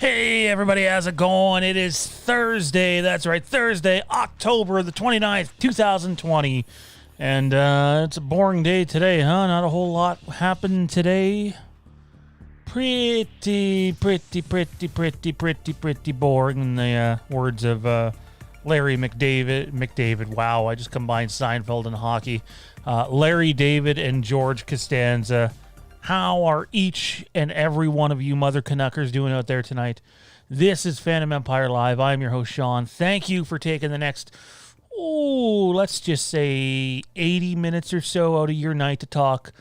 Hey, everybody, how's it going? It is Thursday. That's right, Thursday, October the 29th, 2020. And it's a boring day today, huh? Not a whole lot happened today. Pretty boring, in the words of Larry McDavid. Wow, I just combined Seinfeld and hockey. Larry David and George Costanza. How are each and every one of you Mother Canuckers doing out there tonight? This is Fandom Empire Live. I'm your host, Sean. Thank you for taking the next, let's just say 80 minutes or so out of your night to talk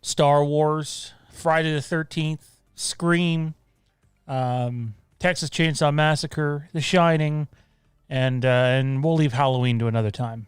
Star Wars, Friday the 13th, Scream, Texas Chainsaw Massacre, The Shining, and we'll leave Halloween to another time.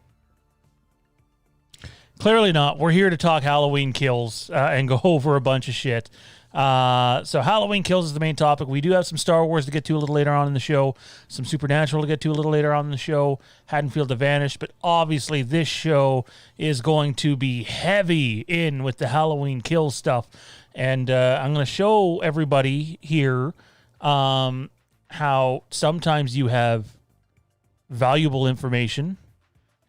Clearly not. We're here to talk Halloween Kills and go over a bunch of shit. So Halloween Kills is the main topic. We do have some Star Wars to get to a little later on in the show, some Supernatural to get to a little later on in the show, Haddonfield to Vanish, but obviously this show is going to be heavy in with the Halloween Kills stuff. And I'm going to show everybody here how sometimes you have valuable information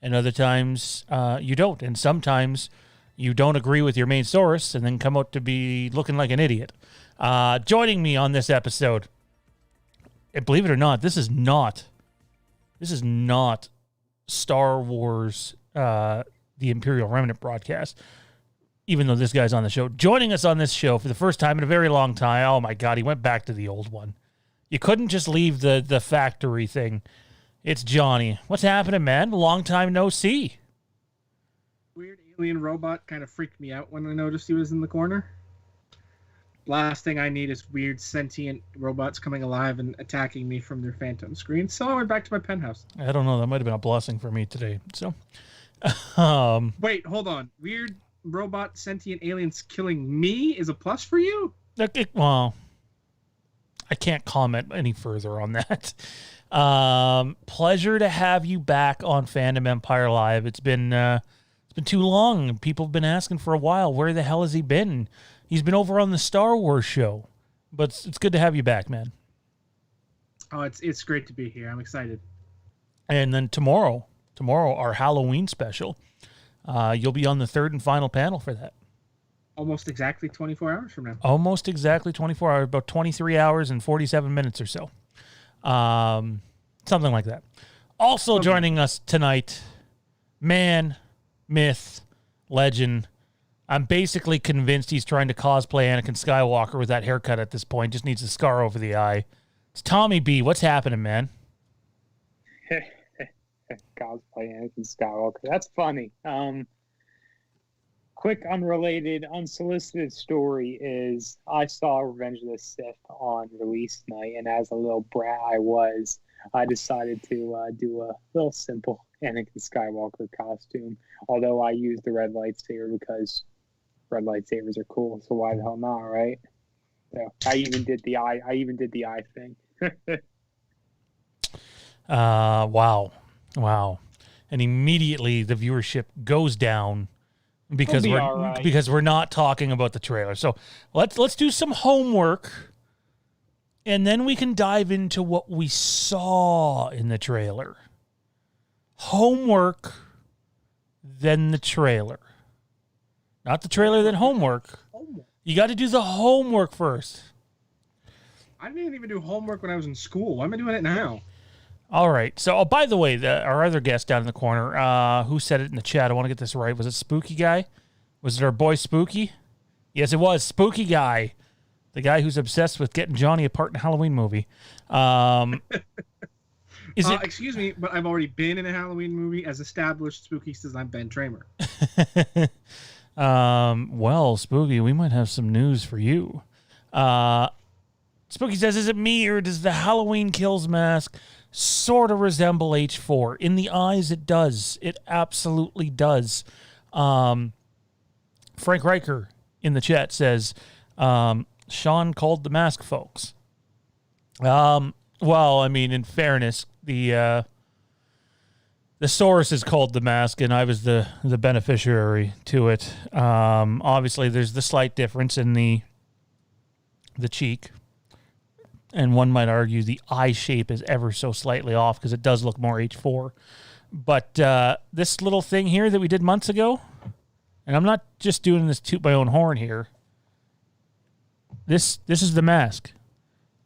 and other times you don't. And sometimes you don't agree with your main source and then come out to be looking like an idiot. Joining me on this episode, and believe it or not, this is not Star Wars, the Imperial Remnant broadcast, even though this guy's on the show. Joining us on this show for the first time in a very long time. Oh my God, he went back to the old one. You couldn't just leave the factory thing. It's Johnny. What's happening, man? Long time no see. Weird alien robot kind of freaked me out when I noticed he was in the corner. Last thing I need is weird sentient robots coming alive and attacking me from their phantom screen. So I went back to my penthouse. I don't know. That might have been a blessing for me today. So, wait, hold on. Weird robot sentient aliens killing me is a plus for you? Well, I can't comment any further on that. Pleasure to have you back on Fandom Empire Live. It's been too long. People have been asking for a while, where the hell has he been? He's been over on the Star Wars show, but it's good to have you back, man. Oh, it's great to be here. I'm excited. And then tomorrow, our Halloween special, you'll be on the third and final panel for that. Almost exactly 24 hours from now. Almost exactly 24 hours, about 23 hours and 47 minutes or so. Something like that. Also joining us tonight, man, myth, legend. I'm basically convinced he's trying to cosplay Anakin Skywalker with that haircut at this point. Just needs a scar over the eye. It's Tommy B. What's happening, man? Cosplay Anakin Skywalker. That's funny. Quick, unrelated, unsolicited story is I saw Revenge of the Sith on release night, and as a little brat I decided to do a little simple Anakin Skywalker costume, although I used the red lightsaber because red lightsabers are cool, so why the hell not, right? So I even did the eye thing. Wow. And immediately the viewership goes down because we're not talking about the trailer. So let's do some homework, and then we can dive into what we saw in the trailer. Homework, then the trailer. Not the trailer, then homework. You got to do the homework first. I didn't even do homework when I was in school. Why am I doing it now? All right. So, by the way, our other guest down in the corner, who said it in the chat? I want to get this right. Was it Spooky Guy? Was it our boy Spooky? Yes, it was. Spooky Guy. The guy who's obsessed with getting Johnny a part in a Halloween movie. Excuse me, but I've already been in a Halloween movie. As established, Spooky says I'm Ben Tramer. Well, Spooky, we might have some news for you. Spooky says, is it me or does the Halloween Kills mask sort of resemble H4? In the eyes, it does. It absolutely does. Frank Riker in the chat says, Sean called the mask, folks. Well, I mean, in fairness, the source is called the mask, and I was the beneficiary to it. Obviously, there's the slight difference in the cheek. And one might argue the eye shape is ever so slightly off because it does look more H4. But this little thing here that we did months ago, and I'm not just doing this toot my own horn here. This is the mask.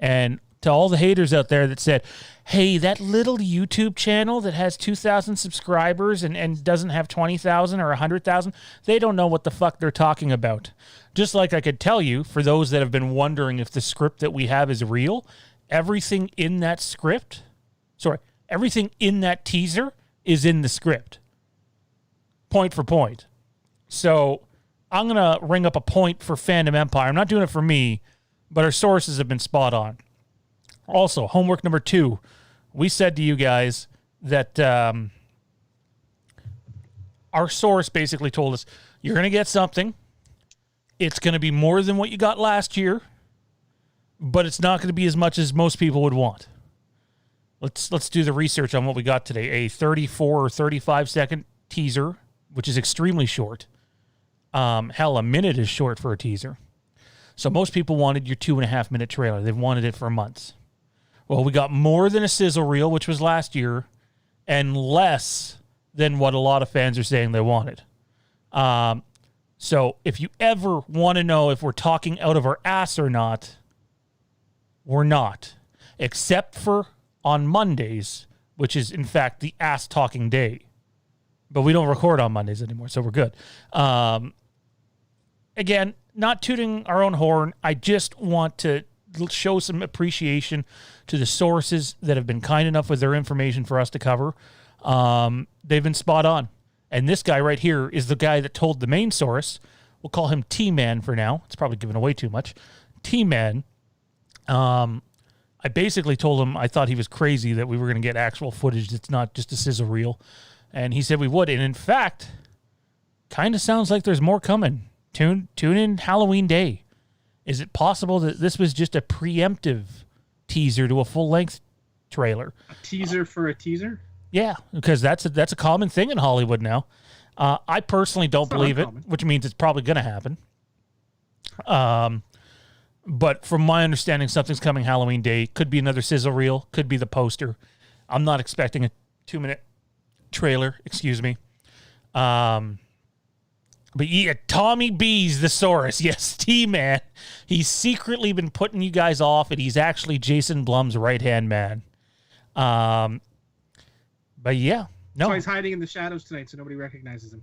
And to all the haters out there that said, hey, that little YouTube channel that has 2,000 subscribers and doesn't have 20,000 or 100,000, they don't know what the fuck they're talking about. Just like I could tell you, for those that have been wondering if the script that we have is real, everything in that teaser is in the script. Point for point. So I'm going to ring up a point for Fandom Empire. I'm not doing it for me, but our sources have been spot on. Also, homework number 2. We said to you guys that our source basically told us, you're going to get something. It's going to be more than what you got last year, but it's not going to be as much as most people would want. Let's do the research on what we got today. A 34 or 35 second teaser, which is extremely short. Hell, a minute is short for a teaser. So most people wanted your 2.5 minute trailer. They've wanted it for months. Well, we got more than a sizzle reel, which was last year, and less than what a lot of fans are saying they wanted. So if you ever want to know if we're talking out of our ass or not, we're not. Except for on Mondays, which is, in fact, the ass-talking day. But we don't record on Mondays anymore, so we're good. Again, not tooting our own horn. I just want to show some appreciation to the sources that have been kind enough with their information for us to cover. They've been spot on. And this guy right here is the guy that told the main source. We'll call him T-Man for now. It's probably giving away too much. T-Man. I basically told him I thought he was crazy that we were going to get actual footage that's not just a sizzle reel. And he said we would. And in fact, kind of sounds like there's more coming. Tune in Halloween Day. Is it possible that this was just a preemptive teaser to a full-length trailer? A teaser for a teaser? Yeah, because that's a common thing in Hollywood now. I personally don't believe it, which means it's probably going to happen. But from my understanding, something's coming Halloween Day. Could be another sizzle reel. Could be the poster. I'm not expecting a 2-minute trailer. Excuse me. But yeah, Tommy B's the source. Yes, T-Man. He's secretly been putting you guys off, and he's actually Jason Blum's right-hand man. But yeah, no. So he's hiding in the shadows tonight, so nobody recognizes him.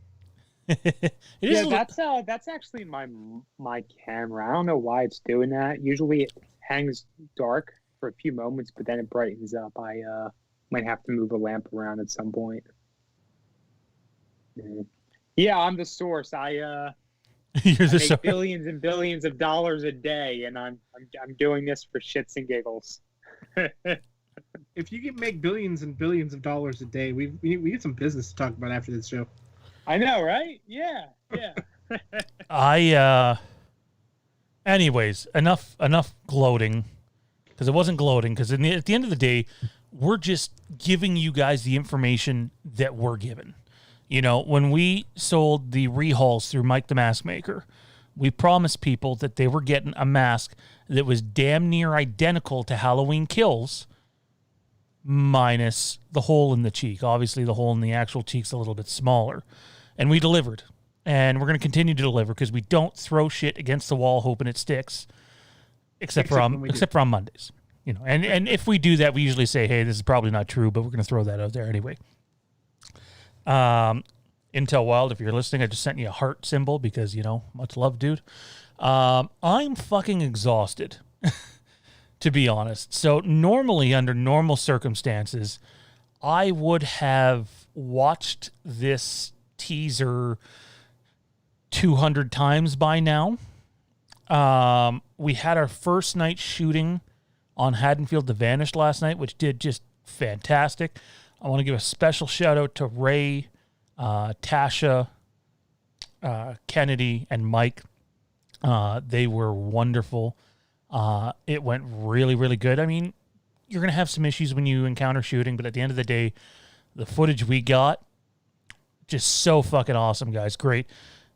That's actually my camera. I don't know why it's doing that. Usually it hangs dark for a few moments, but then it brightens up. I might have to move a lamp around at some point. Yeah, I'm the source. I make billions and billions of dollars a day, and I'm doing this for shits and giggles. If you can make billions and billions of dollars a day, we get some business to talk about after this show. I know, right? Yeah. Anyways, enough gloating, because it wasn't gloating. Because at the end of the day, we're just giving you guys the information that we're given. You know, when we sold the rehauls through Mike the Mask Maker, we promised people that they were getting a mask that was damn near identical to Halloween Kills, minus the hole in the cheek. Obviously, the hole in the actual cheek's a little bit smaller. And we delivered. And we're going to continue to deliver because we don't throw shit against the wall hoping it sticks, except for on Mondays. You know, and if we do that, we usually say, hey, this is probably not true, but we're going to throw that out there anyway. Intel Wild, if you're listening, I just sent you a heart symbol because, you know, much love, dude. I'm fucking exhausted, to be honest. So normally, under normal circumstances, I would have watched this teaser 200 times by now. We had our first night shooting on Haddonfield The Vanished last night, which did just fantastic. I want to give a special shout out to Ray, Tasha, Kennedy, and Mike. They were wonderful. It went really, really good. I mean, you're going to have some issues when you encounter shooting, but at the end of the day, the footage we got, just so fucking awesome, guys. Great.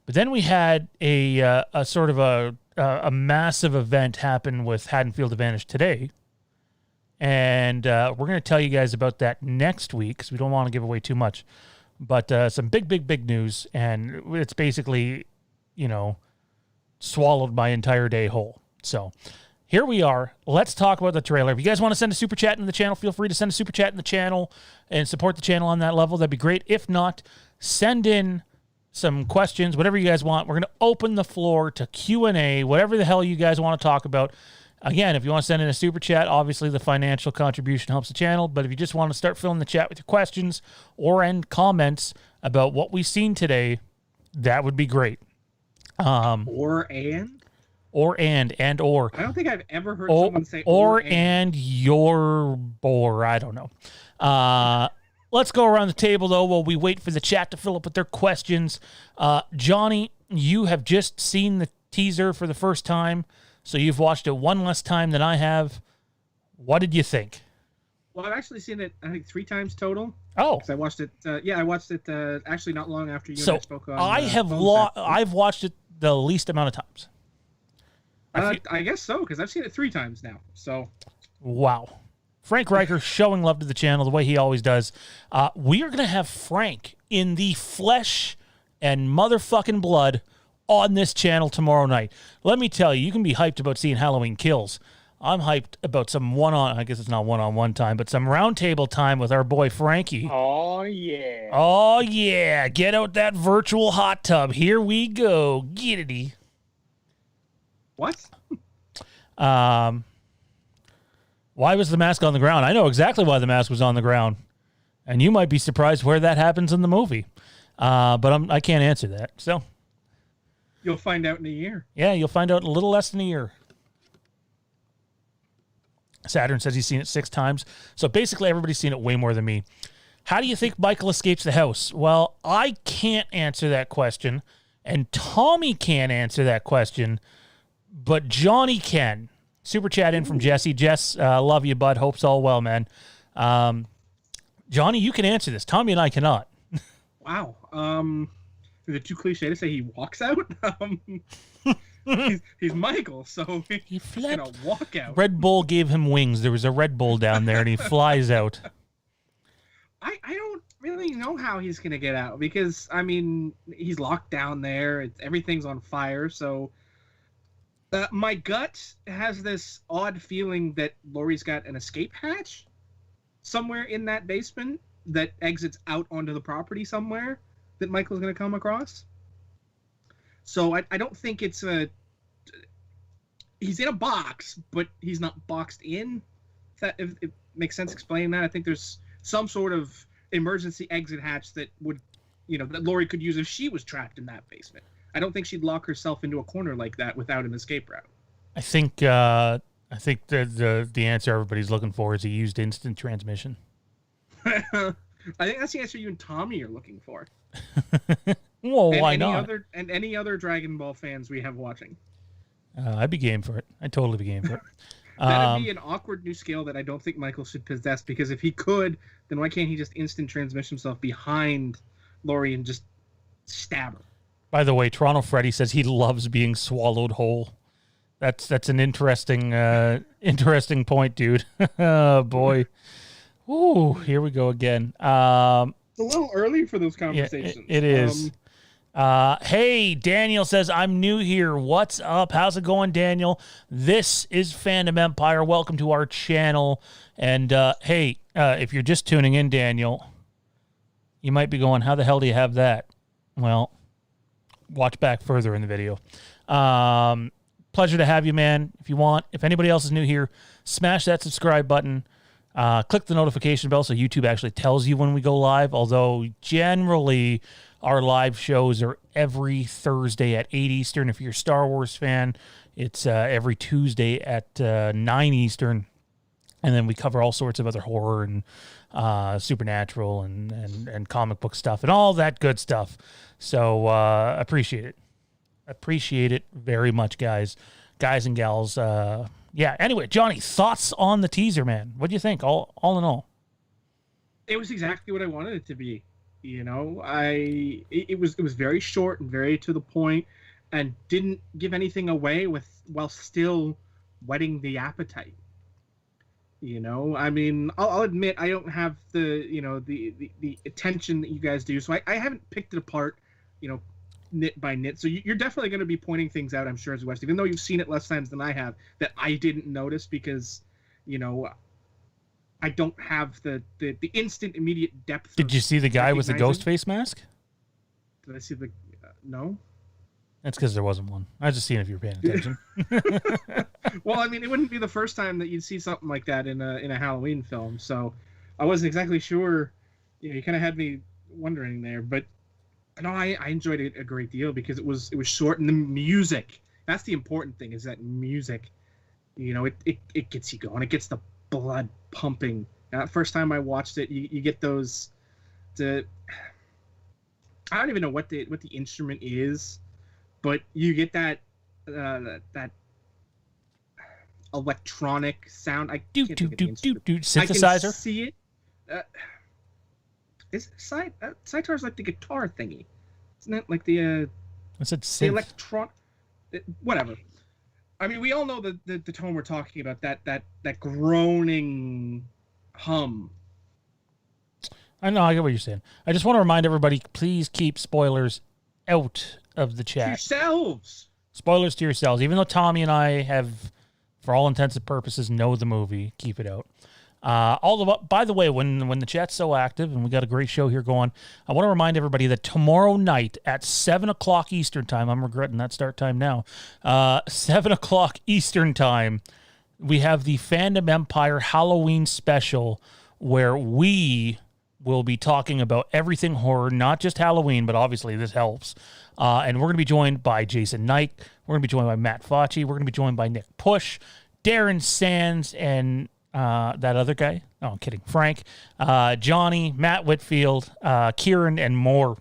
But then we had a sort of a massive event happen with Haddonfield The Vanished today, And we're going to tell you guys about that next week because we don't want to give away too much. But some big news, and it's basically, swallowed my entire day whole. So here we are. Let's talk about the trailer. If you guys want to send a super chat in the channel, feel free to send a super chat in the channel and support the channel on that level. That'd be great. If not, send in some questions, whatever you guys want. We're going to open the floor to Q&A, whatever the hell you guys want to talk about. Again, if you want to send in a super chat, obviously the financial contribution helps the channel. But if you just want to start filling the chat with your questions or end comments about what we've seen today, that would be great. Or. I don't think I've ever heard someone say or and your bore. I don't know. Let's go around the table, though, while we wait for the chat to fill up with their questions. Johnny, you have just seen the teaser for the first time. So you've watched it one less time than I have. What did you think? Well, I've actually seen it, I think, 3 times total. Oh. 'Cause I watched it. I watched it actually not long after you and I spoke on. I've watched it the least amount of times. I guess so, because I've seen it 3 times now. So. Wow. Frank Riker showing love to the channel the way he always does. We are going to have Frank in the flesh and motherfucking blood on this channel tomorrow night. Let me tell you, you can be hyped about seeing Halloween Kills. I'm hyped about some I guess it's not one-on-one time, but some roundtable time with our boy Frankie. Oh, yeah. Oh, yeah. Get out that virtual hot tub. Here we go. Get it. What? Why was the mask on the ground? I know exactly why the mask was on the ground. And you might be surprised where that happens in the movie. But I can't answer that. So you'll find out in a year. Yeah, you'll find out in a little less than a year. Saturn says he's seen it 6 times. So basically everybody's seen it way more than me. How do you think Michael escapes the house? Well, I can't answer that question. And Tommy can't answer that question. But Johnny can. Super chat in from Jesse. Jess, love you, bud. Hope's all well, man. Johnny, you can answer this. Tommy and I cannot. Wow. Is it too cliche to say he walks out? He's Michael, so he's going to walk out. Red Bull gave him wings. There was a Red Bull down there, and he flies out. I don't really know how he's going to get out because, I mean, he's locked down there. Everything's on fire, so... my gut has this odd feeling that Laurie's got an escape hatch somewhere in that basement that exits out onto the property somewhere that Michael's going to come across. So I don't think it's he's in a box, but he's not boxed in. If it makes sense explaining that. I think there's some sort of emergency exit hatch that would, that Laurie could use if she was trapped in that basement. I don't think she'd lock herself into a corner like that without an escape route. I think the answer everybody's looking for is he used instant transmission. I think that's the answer you and Tommy are looking for. Well, why not? Any other Dragon Ball fans we have watching. I'd be game for it. I'd totally be game for it. That'd be an awkward new skill that I don't think Michael should possess, because if he could, then why can't he just instant transmission himself behind Laurie and just stab her? By the way, Toronto Freddy says he loves being swallowed whole. That's an interesting point, dude. Oh, boy. Ooh, here we go again. It's a little early for those conversations. Yeah, it is. Hey, Daniel says, I'm new here. What's up? How's it going, Daniel? This is Fandom Empire. Welcome to our channel. And, hey, if you're just tuning in, Daniel, you might be going, how the hell do you have that? Well, watch back further in the video. Pleasure to have you, man. If anybody else is new here, smash that subscribe button. Click the notification bell so YouTube actually tells you when we go live, although generally our live shows are every Thursday at 8 Eastern. If you're a Star Wars fan, it's every Tuesday at 9 Eastern. And then we cover all sorts of other horror and supernatural and comic book stuff and all that good stuff. So appreciate it. Appreciate it very much, guys and gals. Yeah, anyway, Johnny, thoughts on the teaser, man? What do you think, all in all? It was exactly what I wanted it to be. It was very short and very to the point and didn't give anything away while still whetting the appetite. You know, I mean, I'll admit I don't have the, you know, the attention that you guys do, so I haven't picked it apart, you know, nit by nit. So you're definitely going to be pointing things out, I'm sure, as West, even though you've seen it less times than I have, that I didn't notice because, you know, I don't have the instant, immediate depth. Did you see the guy with the ghost face mask? Did I see the... no? That's because there wasn't one. I was just seeing if you were paying attention. Well, I mean, it wouldn't be the first time that you'd see something like that in a Halloween film, so I wasn't exactly sure. You know, you kind of had me wondering there, but no, I enjoyed it a great deal because it was short, and the music. That's the important thing, is that music. You know, it gets you going. It gets the blood pumping. Now, first time I watched it, you get those. I don't even know what the instrument is, but you get that electronic sound. I can't think of the instrument. Synthesizer. I can see it. Is sitar's like the guitar thingy? Isn't that like the? I said synth. The electron. Whatever. I mean, we all know the tone we're talking about. That groaning hum. I know. I get what you're saying. I just want to remind everybody: please keep spoilers out of the chat. To yourselves. Spoilers to yourselves. Even though Tommy and I have, for all intents and purposes, know the movie, keep it out. By the way, when the chat's so active and we got a great show here going, I want to remind everybody that tomorrow night at 7 o'clock Eastern time, I'm regretting that start time now, 7 o'clock Eastern time, we have the Fandom Empire Halloween special where we will be talking about everything horror, not just Halloween, but obviously this helps. And we're going to be joined by Jason Knight. We're going to be joined by Matt Facci. We're going to be joined by Nick Push, Darren Sands, and that other guy. Oh, I'm kidding. Frank, Johnny, Matt Whitfield, Kieran, and more.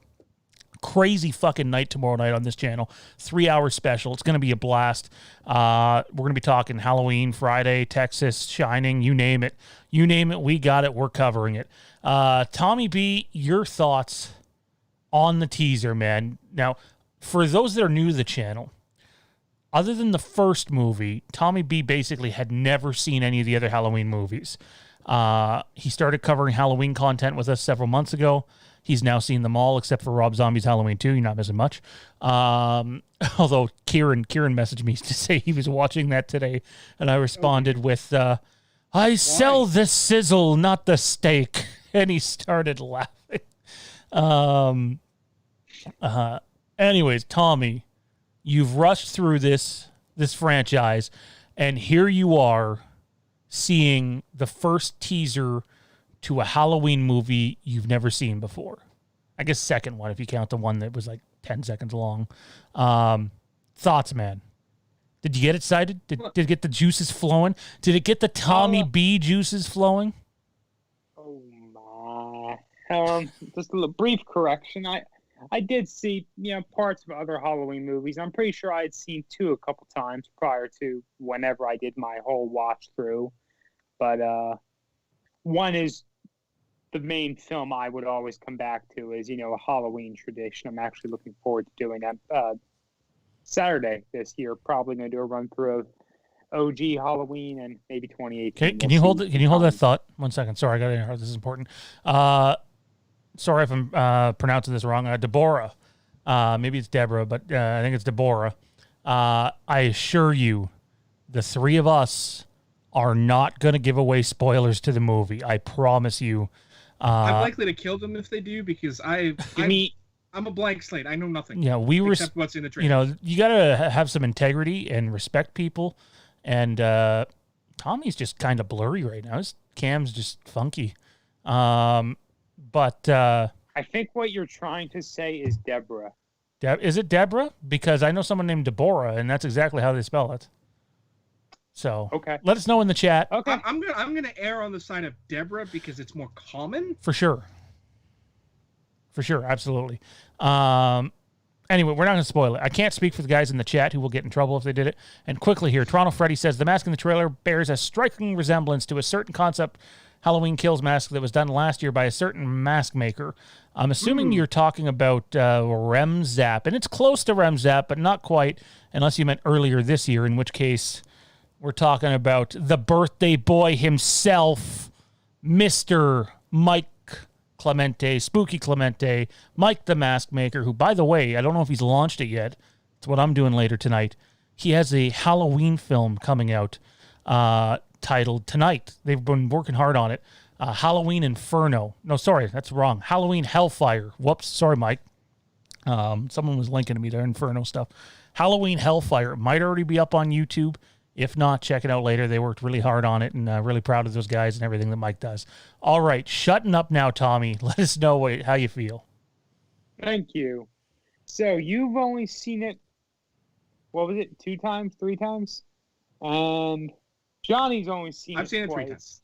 Crazy fucking night tomorrow night on this channel. 3-hour special. It's going to be a blast. We're going to be talking Halloween, Friday, Texas, Shining, you name it. You name it, we got it. We're covering it. Tommy B, your thoughts on the teaser, man. Now, for those that are new to the channel, other than the first movie, Tommy B basically had never seen any of the other Halloween movies. He started covering Halloween content with us several months ago. He's now seen them all except for Rob Zombie's Halloween 2. You're not missing much. Although Kieran messaged me to say he was watching that today, and I responded with, I sell the sizzle, not the steak. And he started laughing. Anyways, Tommy, you've rushed through this franchise, and here you are seeing the first teaser to a Halloween movie you've never seen before. I guess second one, if you count the one that was like 10 seconds long. Thoughts, man? Did you get excited? Did it get the juices flowing? Did it get the Tommy B juices flowing? Oh my! Just a little brief correction. I did see, parts of other Halloween movies. I'm pretty sure I had seen 2 a couple times prior to whenever I did my whole watch through. But one is the main film I would always come back to is, a Halloween tradition. I'm actually looking forward to doing that Saturday this year. Probably going to do a run through of OG Halloween and maybe 2018. Okay, can you hold that thought 1 second? Sorry, I got to interrupt. This is important. Sorry if I'm pronouncing this wrong. Deborah. Maybe it's Deborah, but I think it's Deborah. I assure you, the 3 of us are not going to give away spoilers to the movie. I promise you. I'm likely to kill them if they do because I'm a blank slate. I know nothing. Yeah, except what's in the trailer. You got to have some integrity and respect people. And Tommy's just kind of blurry right now. His cam's just funky. But I think what you're trying to say is Deborah. Is it Deborah? Because I know someone named Deborah, and that's exactly how they spell it. So okay, let us know in the chat. Okay, I'm gonna err on the side of Deborah because it's more common. For sure, absolutely. Anyway, we're not going to spoil it. I can't speak for the guys in the chat who will get in trouble if they did it. And quickly here, Toronto Freddy says, the mask in the trailer bears a striking resemblance to a certain concept Halloween Kills mask that was done last year by a certain mask maker. I'm assuming you're talking about Remzap. And it's close to Remzap, but not quite, unless you meant earlier this year, in which case We're talking about the birthday boy himself, Mr. Mike Clemente, Spooky Clemente, Mike the Mask Maker, who, by the way, I don't know if he's launched it yet. It's what I'm doing later tonight. He has a Halloween film coming out titled tonight. They've been working hard on it. Halloween Inferno. No, sorry, that's wrong. Halloween Hellfire. Whoops, sorry, Mike. Someone was linking to me their Inferno stuff. Halloween Hellfire. It might already be up on YouTube. If not, check it out later. They worked really hard on it, and really proud of those guys and everything that Mike does. All right, shutting up now, Tommy. Let us know how you feel. Thank you. So you've only seen it, what was it, 2 times, 3 times? And Johnny's only seen I've seen it twice. 3 times.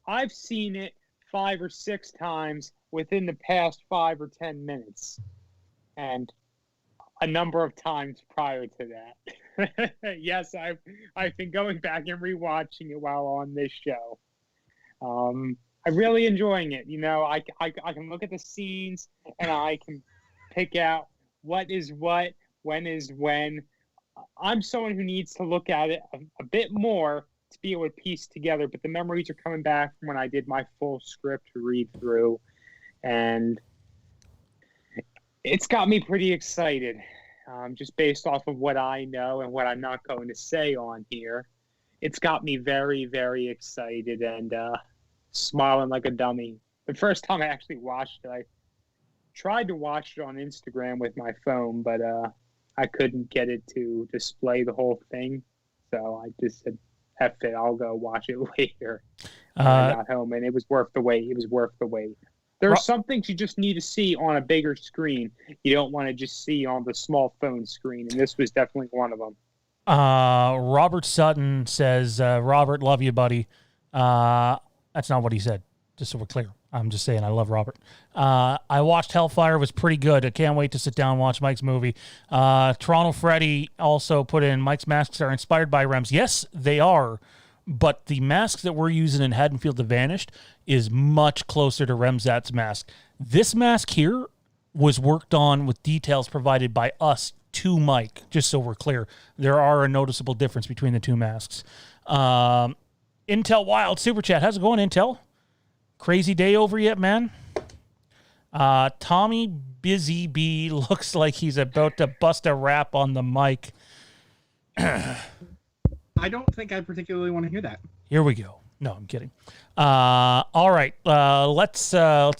I've seen it 5 or 6 times within the past 5 or 10 minutes. And a number of times prior to that. Yes, I've been going back and rewatching it while on this show. I'm really enjoying it. You know, I can look at the scenes and I can pick out what is what, when is when. I'm someone who needs to look at it a bit more to be able to piece together, but the memories are coming back from when I did my full script to read through, and it's got me pretty excited, just based off of what I know and what I'm not going to say on here. It's got me very, very excited and smiling like a dummy. The first time I actually watched it, I tried to watch it on Instagram with my phone, but I couldn't get it to display the whole thing. So I just said, F it, I'll go watch it later. I got home, and it was worth the wait. It was worth the wait. There are some things you just need to see on a bigger screen. You don't want to just see on the small phone screen, and this was definitely one of them. Robert Sutton says, Robert, love you, buddy. That's not what he said, just so we're clear. I'm just saying I love Robert. I watched Hellfire. It was pretty good. I can't wait to sit down and watch Mike's movie. Toronto Freddy also put in, Mike's masks are inspired by Rem's. Yes, they are. But the masks that we're using in Haddonfield the Vanished is much closer to Remzat's mask. This mask here was worked on with details provided by us to Mike, just so we're clear. There are a noticeable difference between the two masks. Intel Wild Super Chat. How's it going, Intel? Crazy day over yet, man? Tommy Busy Bee looks like he's about to bust a rap on the mic. I don't think I particularly want to hear that. Here we go. No, I'm kidding. All right, let's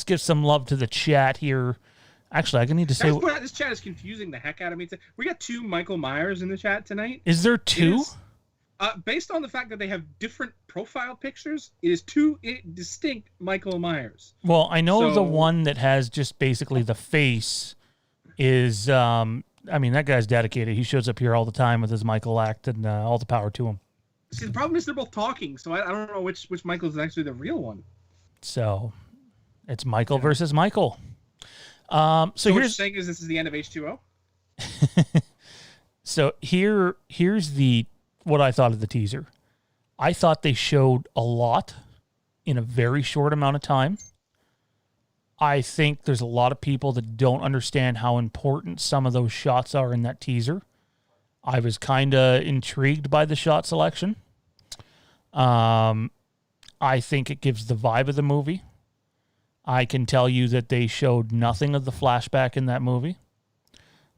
give some love to the chat here. Actually, I need to say this chat is confusing the heck out of me. We got 2 Michael Myers in the chat tonight. Is there 2? Based on the fact that they have different profile pictures, it is 2 distinct Michael Myers. Well, I know the one that has just basically the face is. I mean, that guy's dedicated. He shows up here all the time with his Michael act, and all the power to him. See, the problem is they're both talking, so I don't know which Michael is actually the real one. So, it's Michael versus Michael. So what here's you're saying is this is the end of H2O? So here's what I thought of the teaser. I thought they showed a lot in a very short amount of time. I think there's a lot of people that don't understand how important some of those shots are in that teaser. I was kind of intrigued by the shot selection. I think it gives the vibe of the movie. I can tell you that they showed nothing of the flashback in that movie.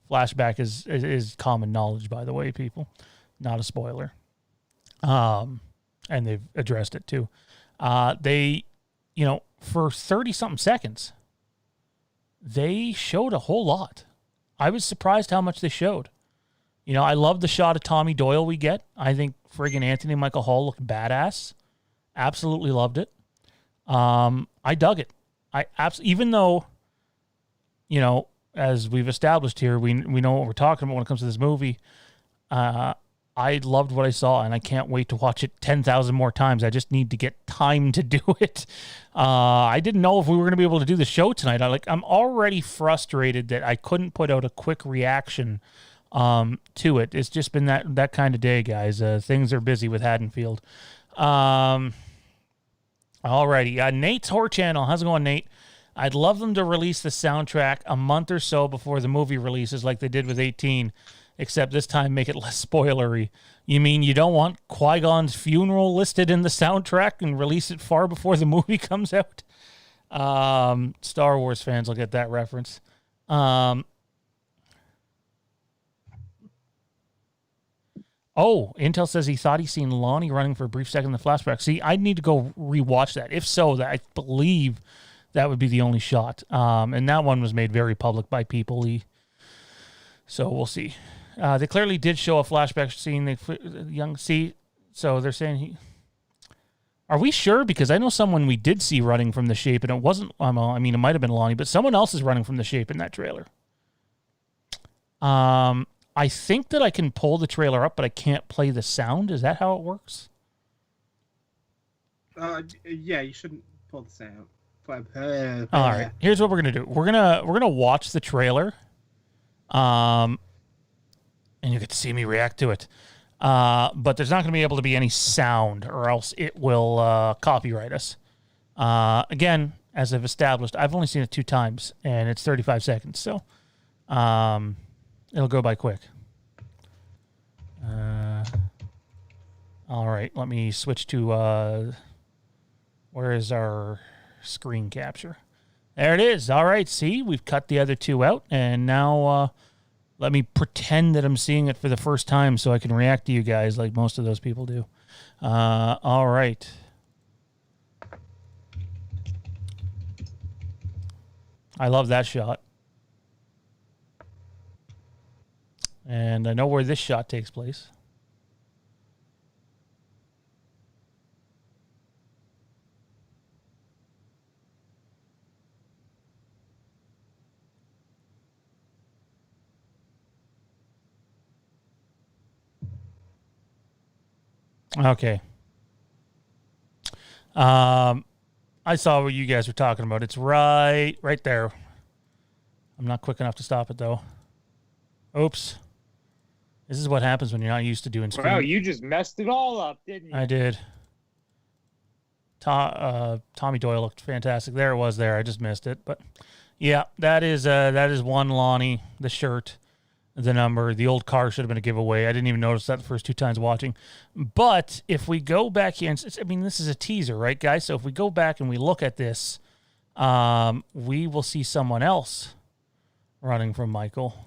Flashback is common knowledge, by the way, people. Not a spoiler. And they've addressed it too. They, for 30-something seconds, they showed a whole lot. I was surprised how much they showed. I love the shot of Tommy Doyle we get. I think friggin' Anthony Michael Hall looked badass. Absolutely loved it. I dug it. Even though, as we've established here, we know what we're talking about when it comes to this movie. I loved what I saw, and I can't wait to watch it 10,000 more times. I just need to get time to do it. I didn't know if we were going to be able to do the show tonight. I'm already frustrated that I couldn't put out a quick reaction to it. It's just been that kind of day, guys. Things are busy with Haddonfield. Alrighty. Nate's Horror Channel. How's it going, Nate? I'd love them to release the soundtrack a month or so before the movie releases like they did with 18. except this time make it less spoilery. You mean you don't want Qui-Gon's funeral listed in the soundtrack and release it far before the movie comes out? Star Wars fans will get that reference. Intel says he thought he seen Lonnie running for a brief second in the flashback. See, I'd need to go rewatch that. If so, that I believe that would be the only shot. And that one was made very public by people. So we'll see. They clearly did show a flashback scene. So they're saying Are we sure? Because I know someone we did see running from the shape, and it wasn't. It might have been Lonnie, but someone else is running from the shape in that trailer. I think that I can pull the trailer up, but I can't play the sound. Is that how it works? Yeah, you shouldn't pull the sound. All right. Here's what we're gonna do. We're gonna watch the trailer, and you get to see me react to it. But there's not gonna be able to be any sound, or else it will copyright us. Again, as I've established, I've only seen it 2 times, and it's 35 seconds, so it'll go by quick. All right, let me switch to where is our screen capture? There it is. All right, see, we've cut the other 2 out, and now let me pretend that I'm seeing it for the first time so I can react to you guys like most of those people do. All right. I love that shot. And I know where this shot takes place. Okay. I saw what you guys were talking about. It's right there. I'm not quick enough to stop it, though. Oops. This is what happens when you're not used to doing screen. Wow, you just messed it all up, didn't you? I did. Tommy Doyle looked fantastic. There it was there. I just missed it. But, yeah, that is one Lonnie, the shirt, the number. The old car should have been a giveaway. I didn't even notice that the first 2 times watching. But if we go back here, this is a teaser, right, guys? So if we go back and we look at this, we will see someone else running from Michael.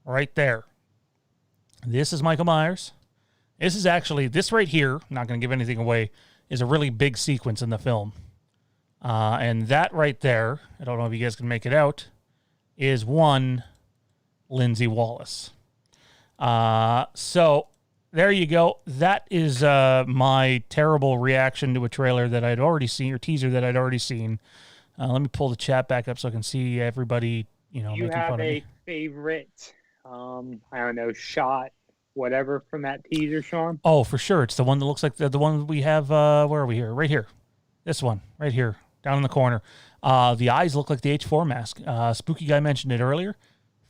Right there. This is Michael Myers. This is actually, this right here, I'm not going to give anything away, is a really big sequence in the film. And that right there, I don't know if you guys can make it out, is one Lindsay Wallace. So there you go. That is my terrible reaction to a trailer that I'd already seen, or teaser that I'd already seen. Let me pull the chat back up so I can see everybody, making fun of me. You have a favorite, I don't know, shot, whatever, from that teaser, Sean? Oh, for sure. It's the one that looks like the one we have, where are we here? Right here. This one, right here, down in the corner. The eyes look like the H4 mask. Spooky Guy mentioned it earlier.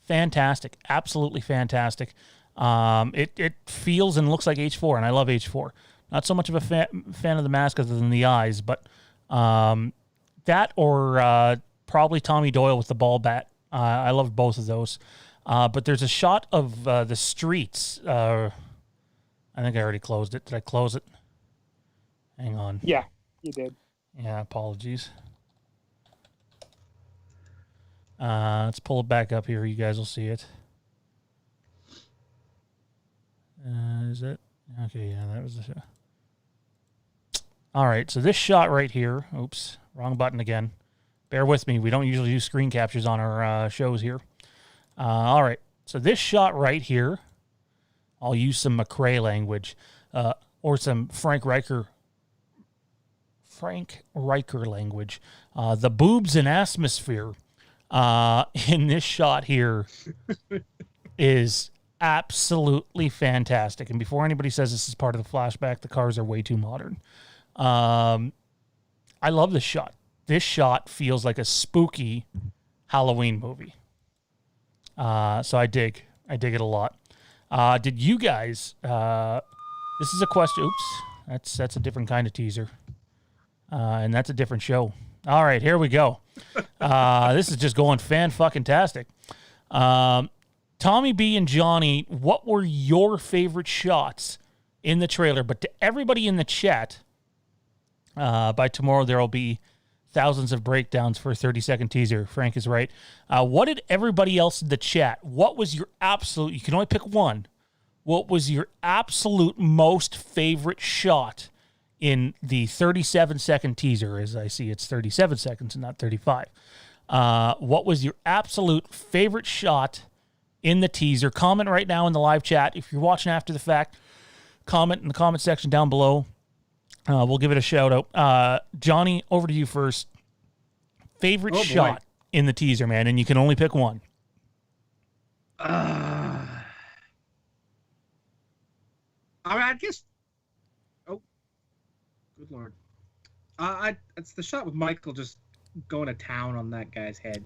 Fantastic. Absolutely fantastic. It feels and looks like H4, and I love H4. Not so much of a fan of the mask other than the eyes, but that or probably Tommy Doyle with the ball bat. I love both of those. But there's a shot of the streets. I think I already closed it. Did I close it? Hang on. Yeah, you did. Yeah, apologies. Let's pull it back up here. You guys will see it. Is it? Okay, yeah, that was the shot. All right, so this shot right here. Oops, wrong button again. Bear with me. We don't usually do screen captures on our shows here. All right, so this shot right here, I'll use some McRae language or some Frank Riker language. The boobs and atmosphere in this shot here is absolutely fantastic. And before anybody says this is part of the flashback, the cars are way too modern. I love this shot. This shot feels like a spooky Halloween movie. So I dig it a lot. Did you guys, this is a question. Oops, that's a different kind of teaser. And that's a different show. All right, here we go. This is just going fan-fucking-tastic. Tommy B and Johnny, what were your favorite shots in the trailer? But to everybody in the chat, by tomorrow there will be thousands of breakdowns for a 30-second teaser. Frank is right. What did everybody else in the chat, what was your absolute, you can only pick one, what was your absolute most favorite shot in the 37-second teaser? As I see, it's 37 seconds and not 35. What was your absolute favorite shot in the teaser? Comment right now in the live chat. If you're watching after the fact, comment in the comment section down below. We'll give it a shout out. Johnny, over to you first. Favorite shot in the teaser, man, and you can only pick one. I guess. Oh, good lord! It's the shot with Michael just going to town on that guy's head,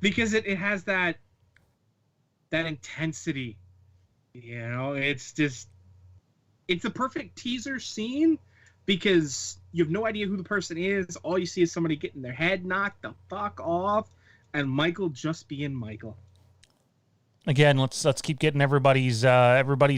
because it has that intensity. You know, it's a perfect teaser scene because you have no idea who the person is. All you see is somebody getting their head knocked the fuck off, and Michael just being Michael. Again, let's keep getting everybody's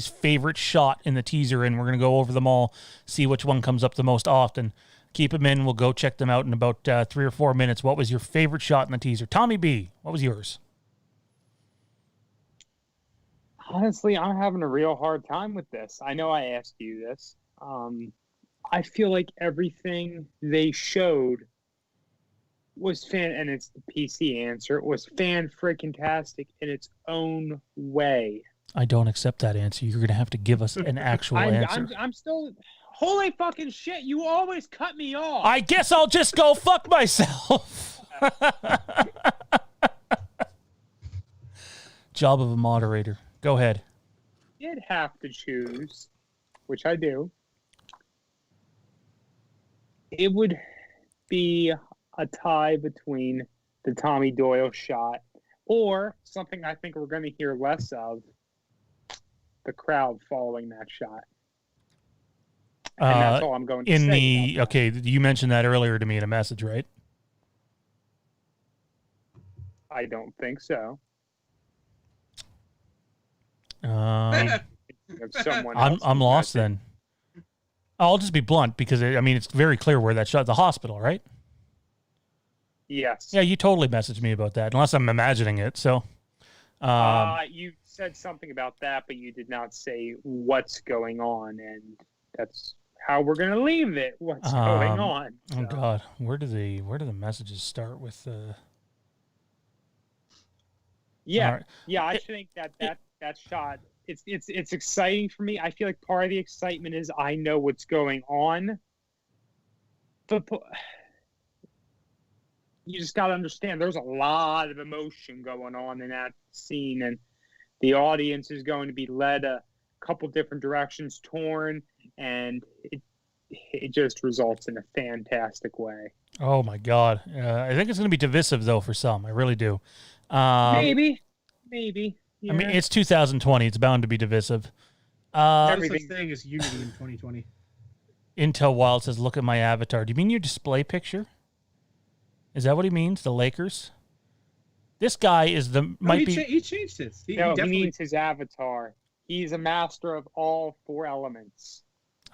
favorite shot in the teaser, and we're gonna go over them all, see which one comes up the most often. Keep them in. We'll go check them out in about 3 or 4 minutes. What was your favorite shot in the teaser? Tommy B, what was yours? Honestly, I'm having a real hard time with this. I know I asked you this. I feel like everything they showed was and it's the PC answer, was fan-freaking-tastic in its own way. I don't accept that answer. You're going to have to give us an actual answer. I'm still... Holy fucking shit, you always cut me off. I guess I'll just go fuck myself. Job of a moderator. Go ahead. Did have to choose, which I do. It would be a tie between the Tommy Doyle shot or something I think we're going to hear less of, the crowd following that shot. And that's all I'm going to say. Okay, you mentioned that earlier to me in a message, right? I don't think so. I'm lost then. I'll just be blunt because it's very clear where that shot, the hospital, right? Yes. Yeah, you totally messaged me about that, unless I'm imagining it. So, you said something about that, but you did not say what's going on, and that's how we're gonna leave it. What's going on? So. Oh God, where do the messages start with? Yeah, right. Yeah. I think that shot. It's exciting for me. I feel like part of the excitement is I know what's going on. But you just got to understand there's a lot of emotion going on in that scene, and the audience is going to be led a couple different directions, torn, and it just results in a fantastic way. Oh my God, I think it's going to be divisive though for some. I really do. Maybe. Yeah. It's 2020. It's bound to be divisive. There's such thing as unity in 2020. Intel Wild says, "Look at my avatar." Do you mean your display picture? Is that what he means? The Lakers? This guy is he changed his. He means his avatar. He's a master of all 4 elements.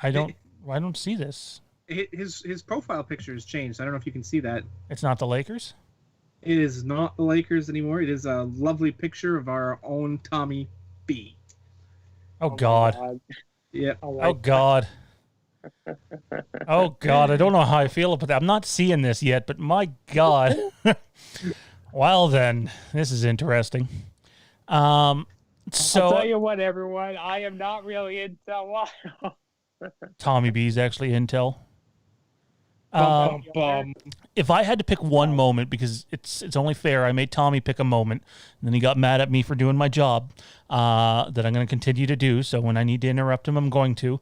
I don't see this. His profile picture has changed. I don't know if you can see that. It's not the Lakers? It is not the Lakers anymore. It is a lovely picture of our own Tommy B. Oh God. Yeah. Oh God. Oh God. I don't know how I feel about that. I'm not seeing this yet, but my God. Well then, this is interesting. So I'll tell you what, everyone, I am not really Intel. Tommy B is actually Intel. Bum. If I had to pick one moment, because it's only fair, I made Tommy pick a moment, and then he got mad at me for doing my job that I'm going to continue to do. So when I need to interrupt him, I'm going to.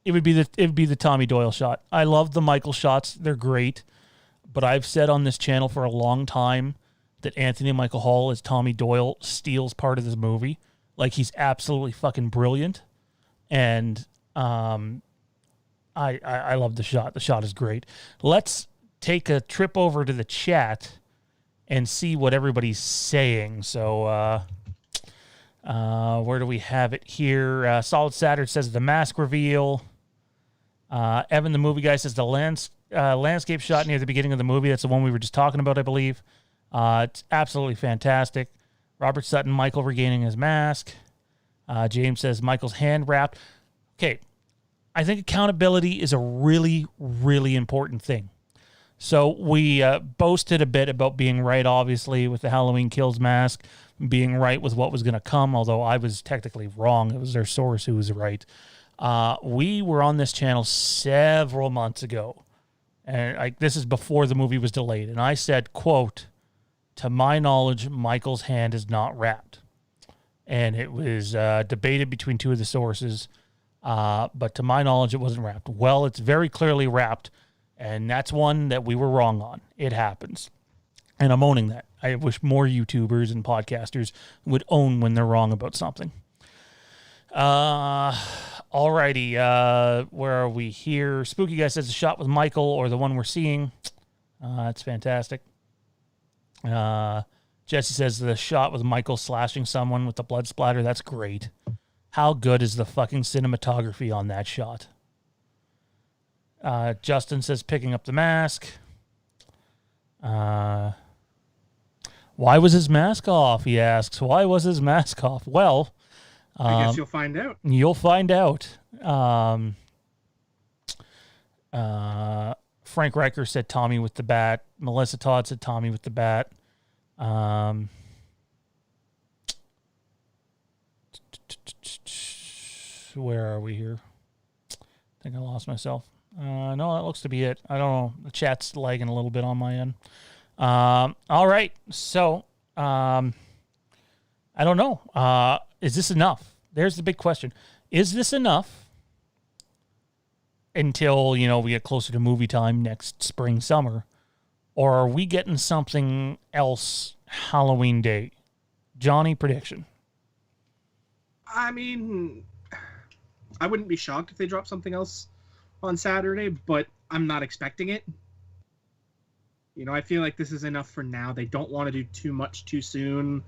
It would be the Tommy Doyle shot. I love the Michael shots; they're great. But I've said on this channel for a long time that Anthony Michael Hall as Tommy Doyle steals part of this movie. Like, he's absolutely fucking brilliant, and I love the shot. The shot is great. Let's take a trip over to the chat and see what everybody's saying. So, where do we have it here? Solid Saturn says the mask reveal. Evan, the movie guy, says the landscape shot near the beginning of the movie. That's the one we were just talking about, I believe. It's absolutely fantastic. Robert Sutton, Michael regaining his mask. James says Michael's hand wrapped. Okay, I think accountability is a really, really important thing. So we boasted a bit about being right, obviously, with the Halloween Kills mask, being right with what was going to come, although I was technically wrong. It was their source who was right. We were on this channel several months ago, and this is before the movie was delayed, and I said, quote, to my knowledge, Michael's hand is not wrapped. And it was debated between two of the sources, but to my knowledge, it wasn't wrapped. Well, it's very clearly wrapped, and that's one that we were wrong on. It happens. And I'm owning that. I wish more YouTubers and podcasters would own when they're wrong about something. Alrighty, where are we here? Spooky Guy says the shot with Michael or the one we're seeing. That's fantastic. Jesse says the shot with Michael slashing someone with the blood splatter. That's great. How good is the fucking cinematography on that shot? Justin says picking up the mask. Why was his mask off? He asks. Why was his mask off? Well, I guess you'll find out. You'll find out. Frank Riker said Tommy with the bat. Melissa Todd said Tommy with the bat. Where are we here? I think I lost myself. No, that looks to be it. I don't know. The chat's lagging a little bit on my end. All right. So, I don't know. Is this enough? There's the big question. Is this enough until, we get closer to movie time next spring, summer? Or are we getting something else Halloween Day? Johnny, prediction. I mean, I wouldn't be shocked if they dropped something else on Saturday, but I'm not expecting it. I feel like this is enough for now. They don't want to do too much too soon,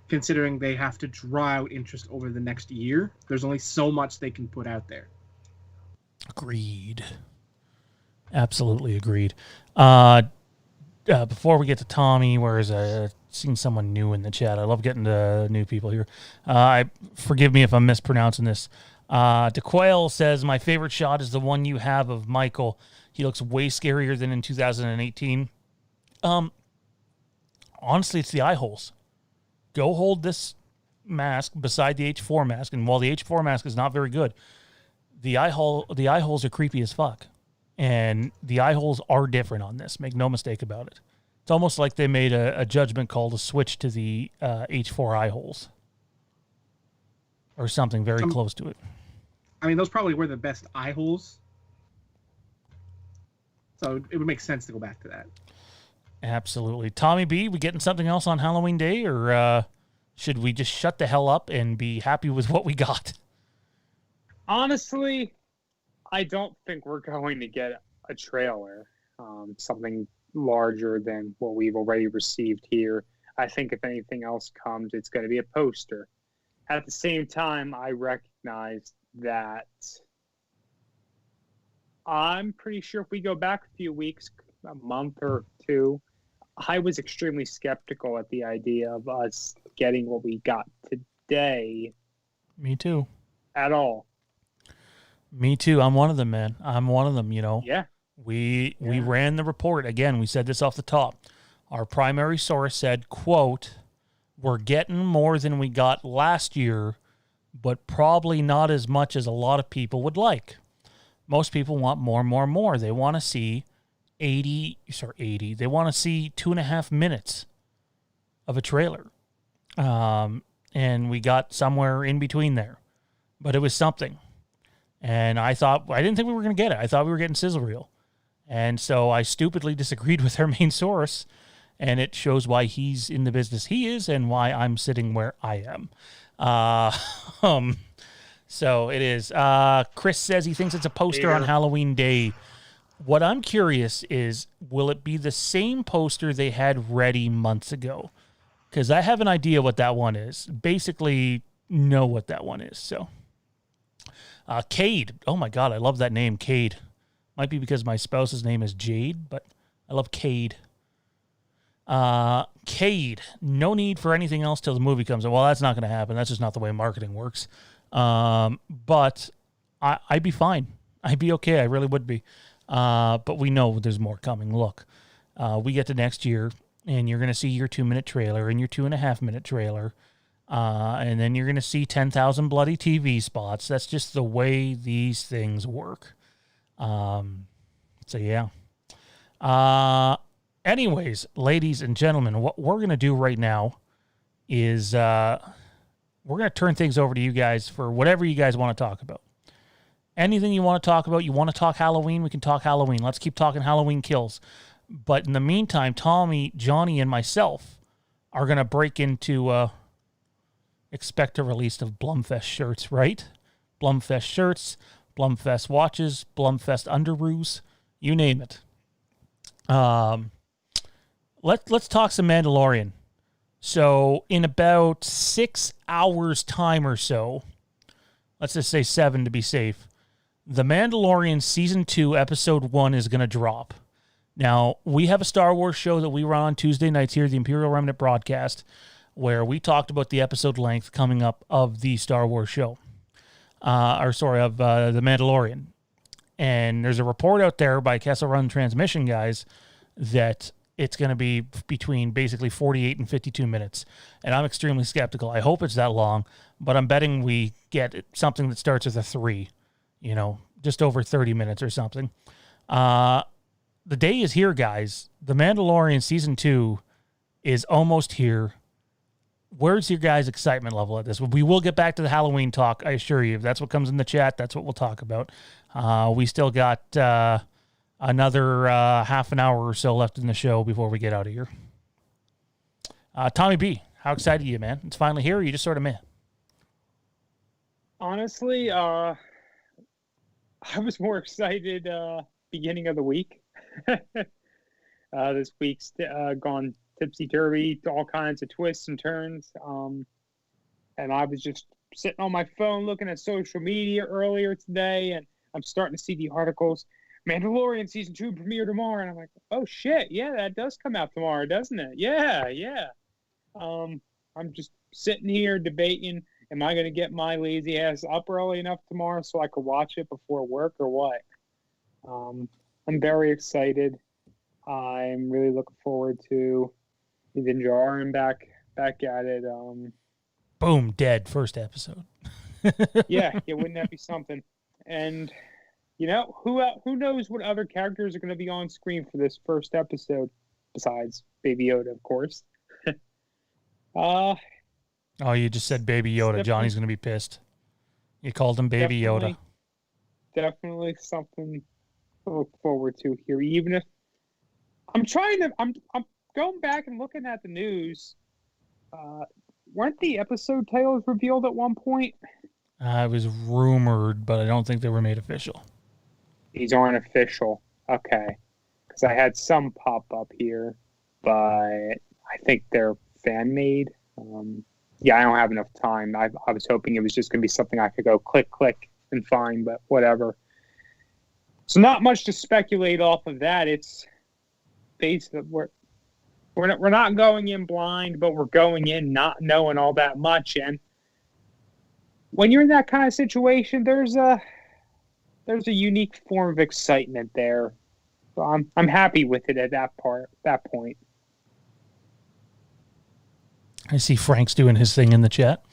considering they have to draw out interest over the next year. There's only so much they can put out there. Agreed. Absolutely agreed. Before we get to Tommy, I've seen someone new in the chat. I love getting to new people here. Forgive me if I'm mispronouncing this. DeQuail says, my favorite shot is the one you have of Michael. He looks way scarier than in 2018. Honestly, it's the eye holes. Go hold this mask beside the H4 mask, and while the H4 mask is not very good, the eye holes are creepy as fuck. And the eye holes are different on this. Make no mistake about it. It's almost like they made a judgment call to switch to the H4 eye holes. Or something very close to it. I mean, those probably were the best eye holes. So it would make sense to go back to that. Absolutely. Tommy B, we getting something else on Halloween Day? Or should we just shut the hell up and be happy with what we got? Honestly, I don't think we're going to get a trailer, something larger than what we've already received here. I think if anything else comes, it's going to be a poster. At the same time, I recognize that I'm pretty sure if we go back a few weeks, a month or two, I was extremely skeptical at the idea of us getting what we got today. Me too. At all. Me too. I'm one of them, man. I'm one of them, Yeah. We ran the report. Again, we said this off the top. Our primary source said, quote, we're getting more than we got last year, but probably not as much as a lot of people would like. Most people want more. They want to see 80. They want to see 2.5 minutes of a trailer. And we got somewhere in between there. But it was something. And I didn't think we were going to get it. I thought we were getting sizzle reel. And so I stupidly disagreed with our main source. And it shows why he's in the business he is and why I'm sitting where I am. So it is. Chris says he thinks it's a poster on Halloween Day. What I'm curious is, will it be the same poster they had ready months ago? Because I have an idea what that one is. Basically, know what that one is. So, Cade. Oh my God, I love that name, Cade. Might be because my spouse's name is Jade, but I love Cade. Cade. No need for anything else till the movie comes out. Well, that's not going to happen. That's just not the way marketing works. But I'd be fine. I'd be okay. I really would be. But we know there's more coming. Look, we get to next year, and you're going to see your 2-minute trailer and your 2.5-minute trailer. And then you're going to see 10,000 bloody TV spots. That's just the way these things work. So, yeah. Anyways, ladies and gentlemen, what we're going to do right now is we're going to turn things over to you guys for whatever you guys want to talk about. Anything you want to talk about, you want to talk Halloween, we can talk Halloween. Let's keep talking Halloween kills. But in the meantime, Tommy, Johnny, and myself are going to break into expect a release of Blumfest shirts, right? Blumfest shirts, Blumfest watches, Blumfest underoos, you name it. Let's talk some Mandalorian. So in about 6 hours time or so, let's just say 7 to be safe, The Mandalorian Season 2, Episode 1 is going to drop. Now, we have a Star Wars show that we run on Tuesday nights here, the Imperial Remnant broadcast, where we talked about the episode length coming up of the Star Wars show. Of The Mandalorian. And there's a report out there by Kessel Run Transmission guys that it's going to be between basically 48 and 52 minutes. And I'm extremely skeptical. I hope it's that long, but I'm betting we get something that starts with a 3, just over 30 minutes or something. The day is here, guys. The Mandalorian Season 2 is almost here. Where's your guys' excitement level at this? We will get back to the Halloween talk, I assure you. If that's what comes in the chat, that's what we'll talk about. We still got another half an hour or so left in the show before we get out of here. Tommy B, how excited are you, man? It's finally here, or you just sort of meh? Honestly, I was more excited beginning of the week. This week's gone tipsy-turvy, all kinds of twists and turns. And I was just sitting on my phone looking at social media earlier today, and I'm starting to see the articles. Mandalorian Season 2 premiere tomorrow. And I'm like, oh, shit. Yeah, that does come out tomorrow, doesn't it? Yeah. I'm just sitting here debating, am I going to get my lazy ass up early enough tomorrow so I could watch it before work or what? I'm very excited. I'm really looking forward to even jarring back at it. Boom, dead first episode. yeah, wouldn't that be something? And who knows what other characters are going to be on screen for this first episode besides Baby Yoda, of course. Oh, you just said Baby Yoda. Johnny's going to be pissed. You called him Baby Yoda. Definitely something to look forward to here. Even if I'm going back and looking at the news. Weren't the episode titles revealed at one point? It was rumored, but I don't think they were made official. These aren't official. Okay. Because I had some pop up here, but I think they're fan-made. I don't have enough time. I was hoping it was just going to be something I could go click, and find, but whatever. So not much to speculate off of that. It's basically we're not going in blind, but we're going in not knowing all that much. And when you're in that kind of situation, there's a unique form of excitement there. So I'm happy with it at that point. I see Frank's doing his thing in the chat.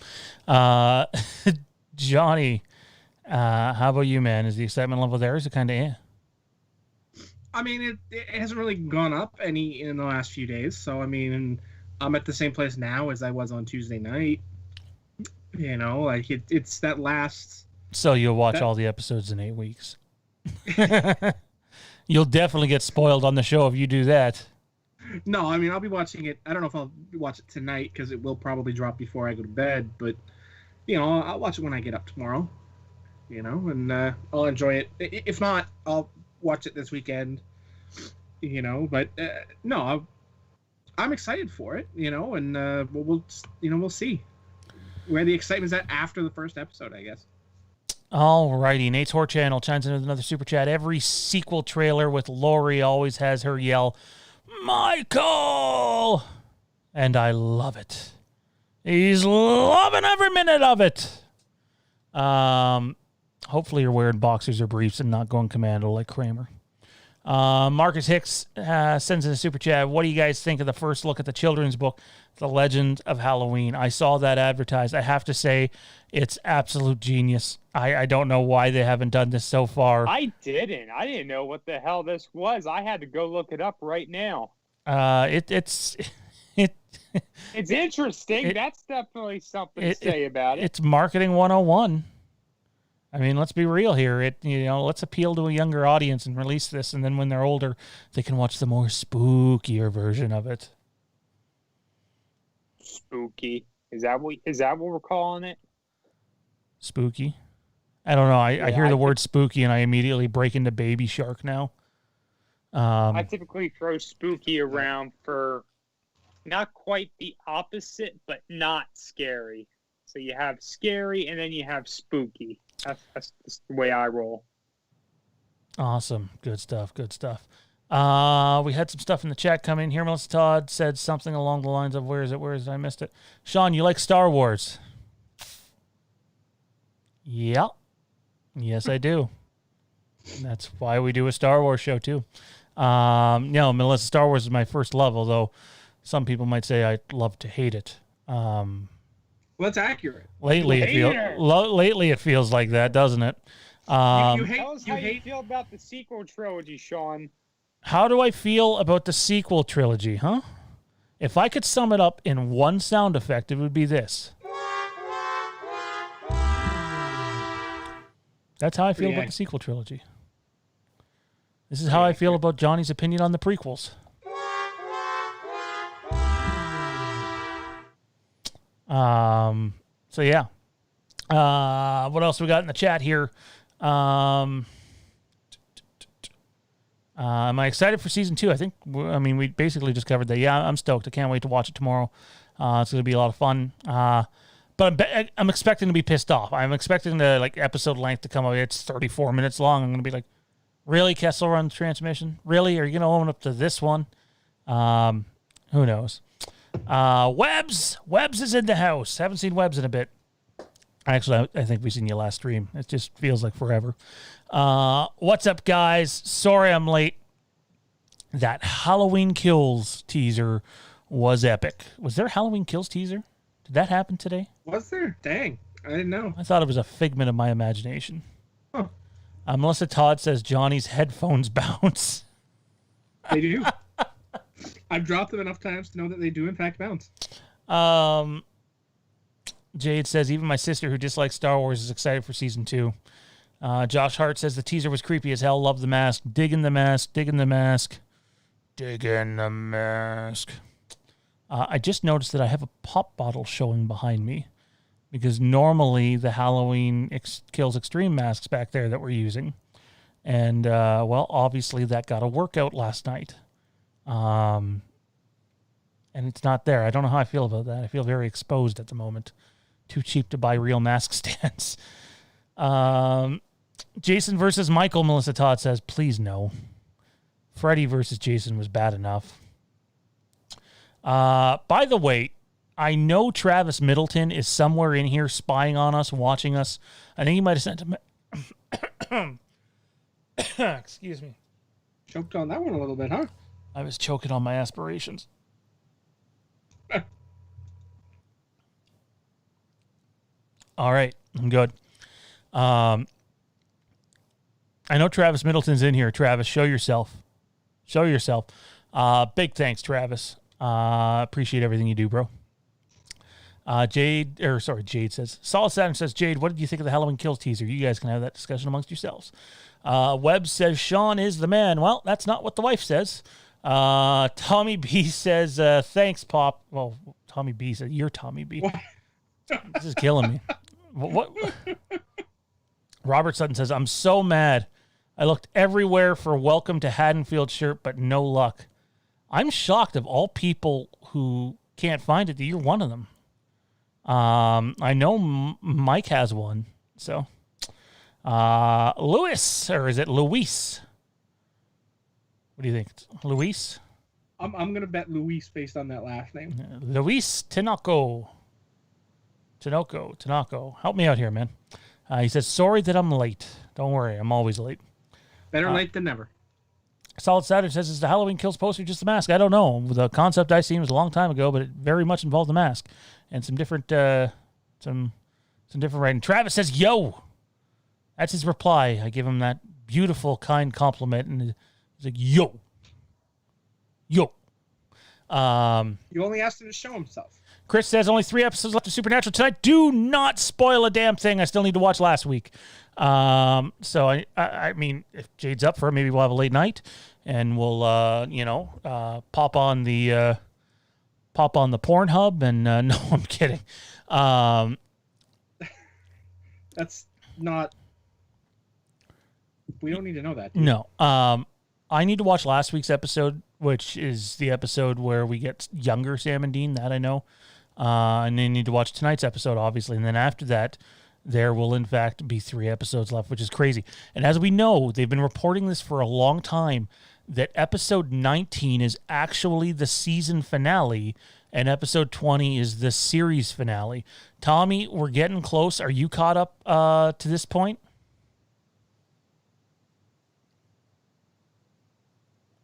Johnny, how about you, man? Is the excitement level there? Is it kind of I mean, it hasn't really gone up any in the last few days. So, I mean, I'm at the same place now as I was on Tuesday night. It's that last... So you'll watch all the episodes in 8 weeks. You'll definitely get spoiled on the show if you do that. No, I mean, I'll be watching it. I don't know if I'll watch it tonight because it will probably drop before I go to bed. But, I'll watch it when I get up tomorrow. And I'll enjoy it. If not, I'll watch it this weekend. But no, I'm excited for it. And we'll see where the excitement's at after the first episode, I guess. Alrighty, Nate's Horror Channel chimes in with another super chat. Every sequel trailer with Laurie always has her yell, "Michael!" And I love it. He's loving every minute of it. Hopefully you're wearing boxers or briefs and not going commando like Kramer. Marcus Hicks sends in a super chat. What do you guys think of the first look at the children's book, The Legend of Halloween? I saw that advertised. I have to say, it's absolute genius. I don't know why they haven't done this so far. I didn't know what the hell this was. I had to go look it up right now. It's interesting. That's definitely something to say about it. It's marketing 101. I mean, let's be real here. Let's appeal to a younger audience and release this, and then when they're older, they can watch the more spookier version of it. Spooky. Is that what we're calling it? Spooky. I don't know. I hear the word spooky, and I immediately break into Baby Shark now. I typically throw spooky around for not quite the opposite, but not scary. So you have scary, and then you have spooky. That's the way I roll. Awesome. Good stuff. We had some stuff in the chat come in here. Melissa Todd said something along the lines of, where is it? I missed it. Sean, you like Star Wars? Yeah. Yes, I do. That's why we do a Star Wars show, too. Melissa, Star Wars is my first love, although some people might say I love to hate it. Well, that's accurate. Lately, it feels like that, doesn't it? Tell us how you feel about the sequel trilogy, Sean. How do I feel about the sequel trilogy, huh? If I could sum it up in one sound effect, it would be this. That's how I feel about the sequel trilogy. This is how I feel about Johnny's opinion on the prequels. So yeah. What else we got in the chat here? Am I excited for season 2? We basically just covered that. Yeah, I'm stoked. I can't wait to watch it tomorrow. It's going to be a lot of fun. But I'm expecting to be pissed off. I'm expecting the episode length to come out. It's 34 minutes long. I'm going to be like, really, Kessel Run transmission? Really? Are you going to own up to this one? Who knows? Webbs is in the house. Haven't seen Webbs in a bit. Actually, I think we've seen you last stream. It just feels like forever. What's up, guys? Sorry I'm late. That Halloween Kills teaser was epic. Was there a Halloween Kills teaser? Did that happen today? Was there? Dang. I didn't know. I thought it was a figment of my imagination. Huh. Melissa Todd says Johnny's headphones bounce. They do. I've dropped them enough times to know that they do, in fact, bounce. Jade says, even my sister who dislikes Star Wars is excited for season 2. Josh Hart says the teaser was creepy as hell. Love the mask. Digging the mask. I just noticed that I have a pop bottle showing behind me because normally the Halloween Kills Extreme masks back there that we're using. And, obviously that got a workout last night. And it's not there. I don't know how I feel about that. I feel very exposed at the moment. Too cheap to buy real mask stands. Jason versus Michael, Melissa Todd says, please no. Freddy versus Jason was bad enough. By the way, I know Travis Middleton is somewhere in here spying on us, watching us. I think he might have sent him. Excuse me. Choked on that one a little bit, huh? I was choking on my aspirations. All right, I'm good. I know Travis Middleton's in here. Travis, show yourself. Big thanks, Travis. Appreciate everything you do, bro. Jade says, Solid Saturn says, Jade, what did you think of the Halloween Kills teaser? You guys can have that discussion amongst yourselves. Webb says, Sean is the man. Well, that's not what the wife says. Tommy B says, thanks, Pop. Well, Tommy B said, you're Tommy B. This is killing me. What? Robert Sutton says, I'm so mad. I looked everywhere for a welcome to Haddonfield shirt, but no luck. I'm shocked of all people who can't find it that you're one of them. I know Mike has one. So, Luis, or is it Luis? What do you think? Luis? I'm gonna bet Luis based on that last name. Luis Tinoco. Help me out here, man. He says, sorry that I'm late. Don't worry, I'm always late. Better late than never. Solid Saturn says, is the Halloween Kills poster just a mask? I don't know. The concept I seen was a long time ago, but it very much involved a mask and some different some different writing. Travis says, yo. That's his reply. I give him that beautiful, kind compliment, and he's like, yo. You only asked him to show himself. Chris says only 3 episodes left of Supernatural tonight. Do not spoil a damn thing. I still need to watch last week. So I mean, if Jade's up for it, maybe we'll have a late night, and we'll pop on the Pornhub. And no, I'm kidding. That's not. We don't need to know that. No. I need to watch last week's episode, which is the episode where we get younger Sam and Dean. That I know. And then need to watch tonight's episode, obviously. And then after that, there will, in fact, be 3 episodes left, which is crazy. And as we know, they've been reporting this for a long time, that episode 19 is actually the season finale, and episode 20 is the series finale. Tommy, we're getting close. Are you caught up to this point?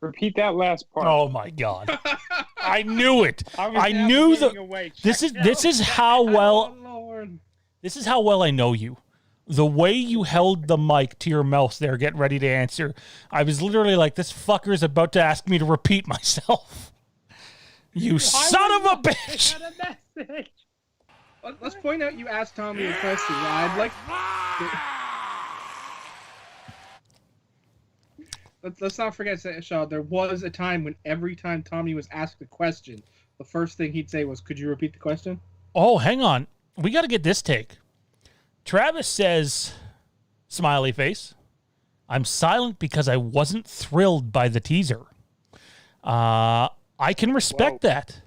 Repeat that last part. Oh my God! I knew it. I knew this is how well. Oh, Lord. This is how well I know you. The way you held the mic to your mouth there, getting ready to answer. I was literally like, "This fucker's about to ask me to repeat myself." You son of a bitch! Let's point out you asked Tommy a question. I'd like. Let's not forget, Shaw, there was a time when every time Tommy was asked a question, the first thing he'd say was, could you repeat the question? Oh, hang on. We got to get this take. Travis says, smiley face, I'm silent because I wasn't thrilled by the teaser. I can respect that.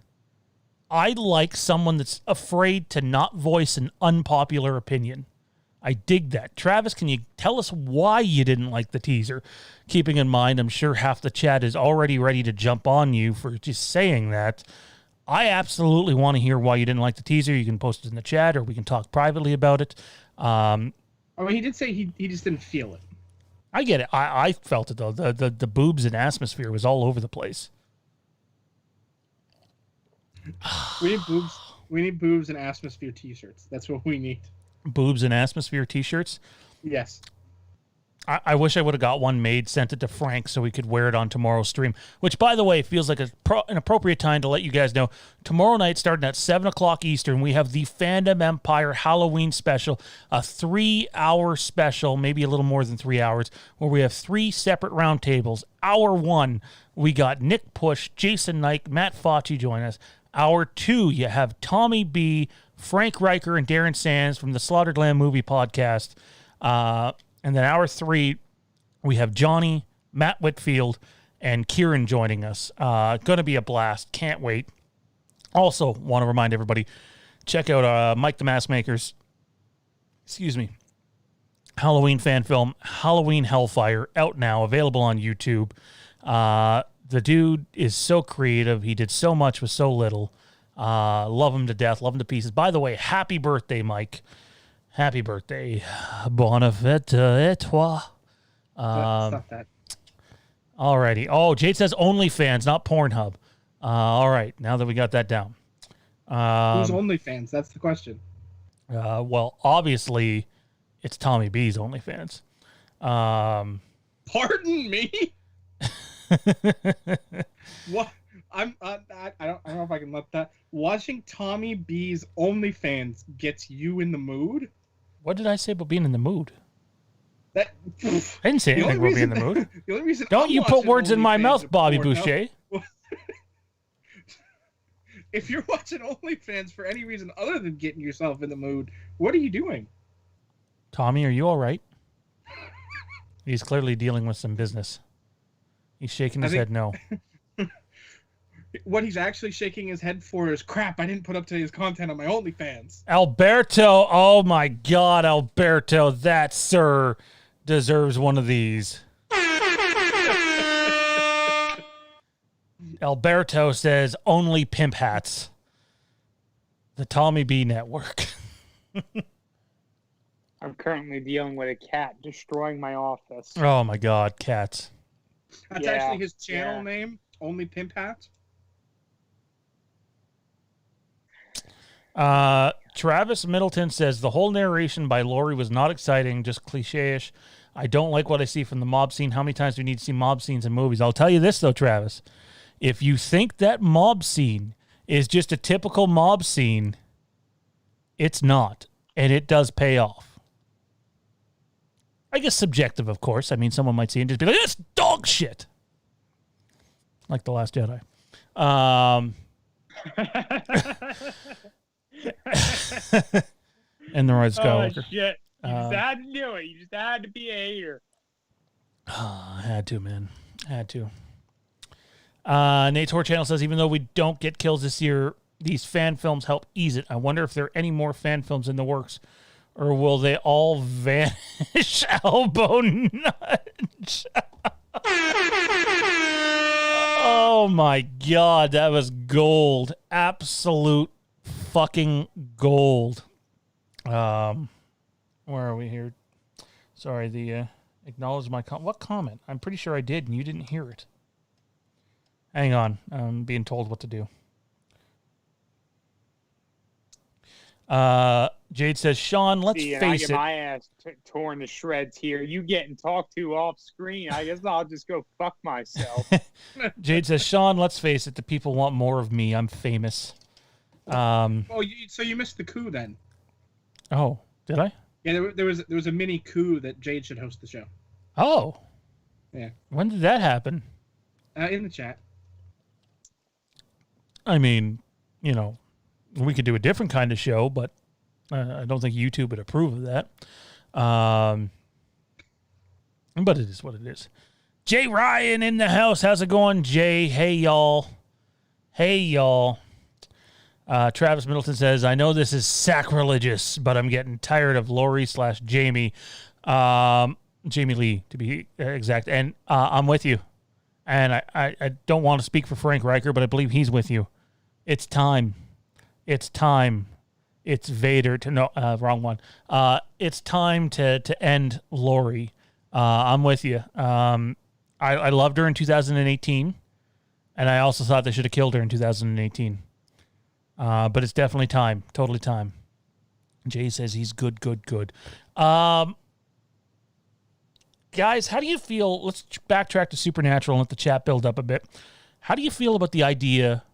I like someone that's afraid to not voice an unpopular opinion. I dig that. Travis, can you tell us why you didn't like the teaser? Keeping in mind, I'm sure half the chat is already ready to jump on you for just saying that. I absolutely want to hear why you didn't like the teaser. You can post it in the chat, or we can talk privately about it. He did say he just didn't feel it. I get it. I felt it, though. The boobs and atmosphere was all over the place. We need boobs. We need boobs and atmosphere t-shirts. That's what we need. Boobs and atmosphere t-shirts? Yes. I wish I would have got one made, sent it to Frank so we could wear it on tomorrow's stream, which, by the way, feels like an appropriate time to let you guys know. Tomorrow night, starting at 7 o'clock Eastern, we have the Fandom Empire Halloween special, a 3-hour special, maybe a little more than 3 hours, where we have 3 separate roundtables. Hour 1, we got Nick Push, Jason Knight, Matt Fauci join us. Hour 2, you have Tommy B., Frank Riker, and Darren Sands from the Slaughtered Lamb Movie Podcast. And then hour 3, we have Johnny, Matt Whitfield, and Kieran joining us. Going to be a blast. Can't wait. Also, want to remind everybody, check out Mike the Mask Maker's, Halloween fan film, Halloween Hellfire, out now, available on YouTube. The dude is so creative. He did so much with so little. Love him to death. Love him to pieces. By the way, happy birthday, Mike. Happy birthday. Bonne fête et toi. Stop that. Alrighty. Oh, Jade says OnlyFans, not Pornhub. All right. Now that we got that down. Who's OnlyFans? That's the question. Well, obviously, it's Tommy B's OnlyFans. Pardon me? What? I don't know if I can let that. Watching Tommy B's OnlyFans gets you in the mood? What did I say about being in the mood? I didn't say anything about being in the mood. The only reason don't you put words in my mouth, Bobby Boucher. If you're watching OnlyFans for any reason other than getting yourself in the mood, what are you doing? Tommy, are you all right? He's clearly dealing with some business. He's shaking his head no. What he's actually shaking his head for is, crap, I didn't put up today's content on my OnlyFans. Alberto, oh my God, Alberto, that sir deserves one of these. Alberto says, only pimp hats. The Tommy B Network. I'm currently dealing with a cat destroying my office. Oh my God, cats. That's actually his channel name, Only Pimp Hats. Travis Middleton says, the whole narration by Laurie was not exciting, just cliche-ish. I don't like what I see from the mob scene. How many times do we need to see mob scenes in movies? I'll tell you this, though, Travis. If you think that mob scene is just a typical mob scene, it's not. And it does pay off. I guess subjective, of course. I mean, someone might see it and just be like, it's dog shit. Like The Last Jedi. And the Rise of Skywalker. Oh, shit. You just had to do it. You just had to be a hater. I had to, man. Had to. Nate's Horror Channel says, even though we don't get kills this year, these fan films help ease it. I wonder if there are any more fan films in the works, or will they all vanish? Elbow nudge. Oh my God, that was gold. Absolute fucking gold. Where are we here? Sorry, acknowledge my what comment? I'm pretty sure I did, and you didn't hear it. Hang on, I'm being told what to do. Jade says, Sean, let's face I it. get my ass torn to shreds here. You getting talked to off screen. I guess I'll just go fuck myself. Jade says, Sean, let's face it. The people want more of me. I'm famous. So you missed the coup then? Oh, did I? Yeah, there was a mini coup that Jade should host the show. Oh. Yeah. When did that happen? In the chat. I mean, we could do a different kind of show, but I don't think YouTube would approve of that. But it is what it is. Jay Ryan in the house. How's it going, Jay? Hey, y'all. Travis Middleton says, I know this is sacrilegious, but I'm getting tired of Lori/Jamie. Jamie Lee, to be exact. And I'm with you. And I don't want to speak for Frank Riker, but I believe he's with you. It's time. It's Vader to no wrong one. It's time to end Lori. I'm with you. I loved her in 2018, and I also thought they should have killed her in 2018. But it's definitely time. Totally time. Jay says he's good. Guys, how do you feel? Let's backtrack to Supernatural and let the chat build up a bit. How do you feel about the idea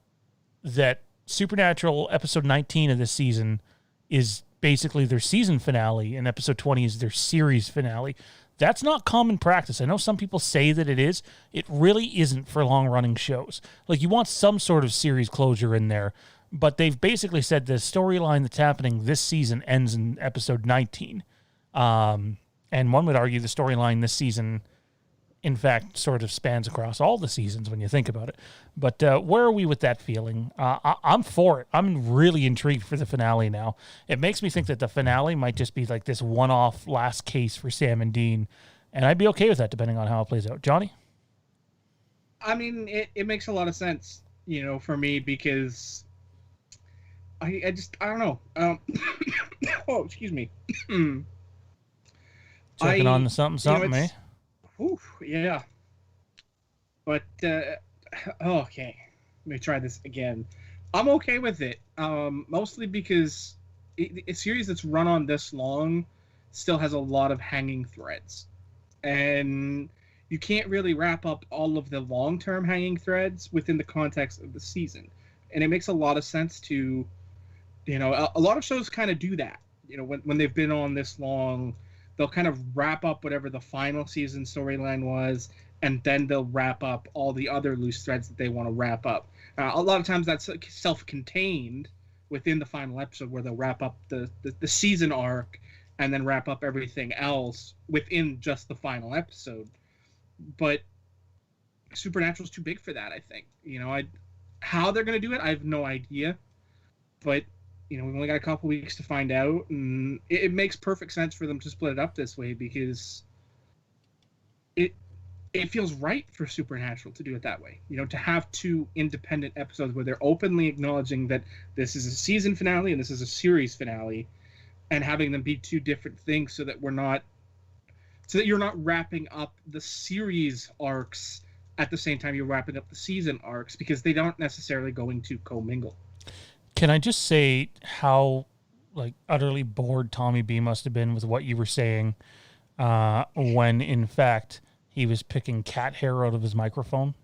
that Supernatural episode 19 of this season is basically their season finale and episode 20 is their series finale? That's not common practice. I know some people say that it is. It really isn't for long-running shows. Like, you want some sort of series closure in there, but they've basically said the storyline that's happening this season ends in episode 19. And one would argue the storyline this season, in fact, sort of spans across all the seasons when you think about it. But where are we with that feeling? I'm for it. I'm really intrigued for the finale now. It makes me think that the finale might just be like this one-off last case for Sam and Dean. And I'd be okay with that depending on how it plays out. Johnny? I mean, it makes a lot of sense, for me, because I don't know. Oh, excuse me. Checking on something, eh? Yeah. But, okay. Let me try this again. I'm okay with it. Mostly because a series that's run on this long still has a lot of hanging threads. And you can't really wrap up all of the long-term hanging threads within the context of the season. And it makes a lot of sense to, a lot of shows kind of do that. When they've been on this long, they'll kind of wrap up whatever the final season storyline was, and then they'll wrap up all the other loose threads that they want to wrap up. A lot of times that's self-contained within the final episode where they'll wrap up the season arc and then wrap up everything else within just the final episode. But Supernatural's too big for that, I think. How they're going to do it, I have no idea. But, we've only got a couple weeks to find out, and it makes perfect sense for them to split it up this way, because it feels right for Supernatural to do it that way. To have two independent episodes where they're openly acknowledging that this is a season finale and this is a series finale, and having them be two different things so that you're not wrapping up the series arcs at the same time you're wrapping up the season arcs, because they don't necessarily going to commingle. Can I just say how utterly bored Tommy B must have been with what you were saying when in fact he was picking cat hair out of his microphone?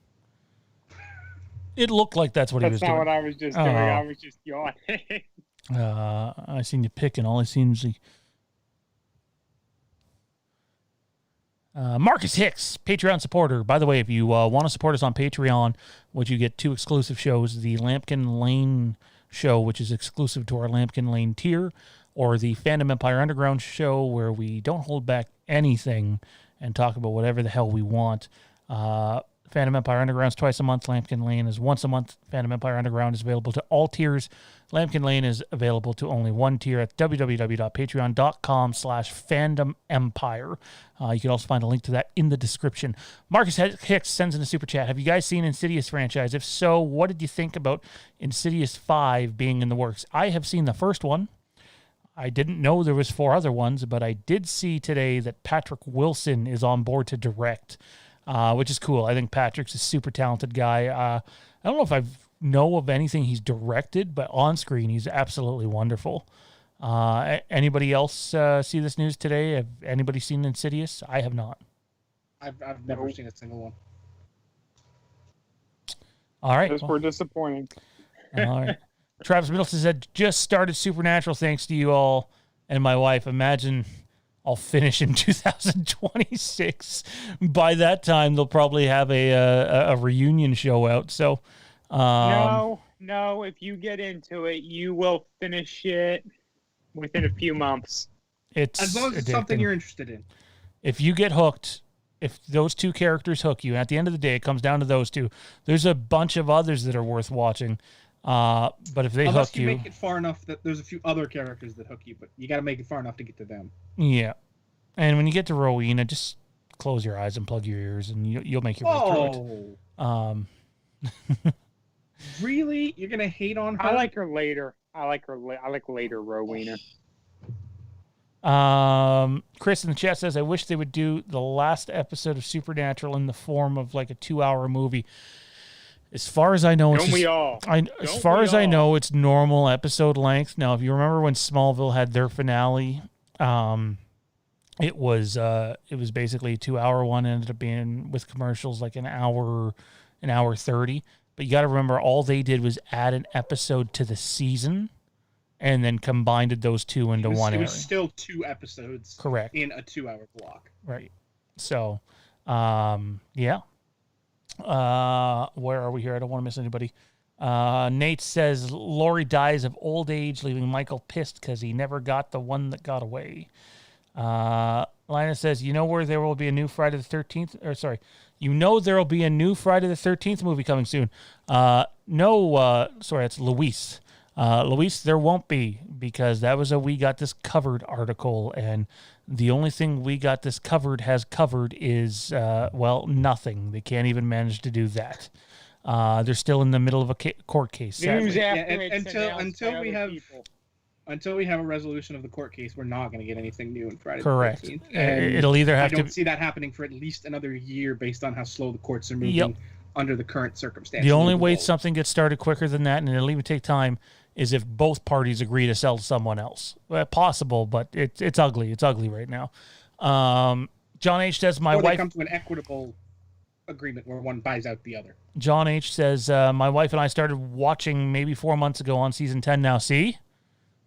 It looked like that's what he was doing. That's not what I was just doing. I was just yawning. I seen you picking. All I seen was Marcus Hicks, Patreon supporter. By the way, if you want to support us on Patreon, which you get 2 exclusive shows, the Lampkin Lane show, which is exclusive to our Lampkin Lane tier, or the Fandom Empire Underground show, where we don't hold back anything and talk about whatever the hell we want. Fandom Empire Underground is twice a month. Lampkin Lane is once a month. Fandom Empire Underground is available to all tiers. Lampkin Lane is available to only one tier at www.patreon.com/FandomEmpire. You can also find a link to that in the description. Marcus Hicks sends in a super chat. Have you guys seen Insidious franchise? If so, what did you think about Insidious 5 being in the works? I have seen the first one. I didn't know there was 4 other ones, but I did see today that Patrick Wilson is on board to direct, which is cool. I think Patrick's a super talented guy. I don't know if I know of anything he's directed, but on screen he's absolutely wonderful. Anybody else see this news today? Have anybody seen Insidious? I have not. I've never seen a single one. All right. We're disappointing. All right. Travis Middleton said, just started Supernatural thanks to you all and my wife. Imagine I'll finish in 2026. By that time, they'll probably have a reunion show out. So, no. If you get into it, you will finish it within a few months. As long as it's something you're interested in. If you get hooked, if those 2 characters hook you, at the end of the day, it comes down to those 2. There's a bunch of others that are worth watching. But if they hook you, make it far enough that there's a few other characters that hook you, but you got to make it far enough to get to them. Yeah, and when you get to Rowena, just close your eyes and plug your ears, and you'll make your way through it. Really, you're gonna hate on her? I like her later. I like later Rowena. Chris in the chat says, I wish they would do the last episode of Supernatural in the form of like a 2-hour movie. As far as I know, I know, it's normal episode length. Now, if you remember when Smallville had their finale, it was basically a 2-hour one. It ended up being with commercials like an hour 30. But you got to remember, all they did was add an episode to the season, and then combined those 2 into one. It was still 2 episodes, correct, in a 2-hour block. Right. So, yeah. Where are we here? I don't want to miss anybody. Nate says Laurie dies of old age, leaving Michael pissed because he never got the one that got away. Lina says, you know where there will be a new Friday the 13th? Or sorry, you know there will be a new Friday the 13th movie coming soon. Sorry, it's Luis. Luis, there won't be, because that was a We Got This Covered article, and the only thing We Got This Covered has covered is, nothing. They can't even manage to do that. They're still in the middle of a court case. Until we have a resolution of the court case, we're not going to get anything new in Friday Correct. the 13th. It'll either have I don't see that happening for at least another year based on how slow the courts are moving under the current circumstances. The only way something gets started quicker than that, and it'll even take time, is if both parties agree to sell to someone else. Possible, but it's ugly. It's ugly right now. John H. says, my wife... come to an equitable agreement where one buys out the other. John H. says, my wife and I started watching maybe 4 months ago on season 10 now. See,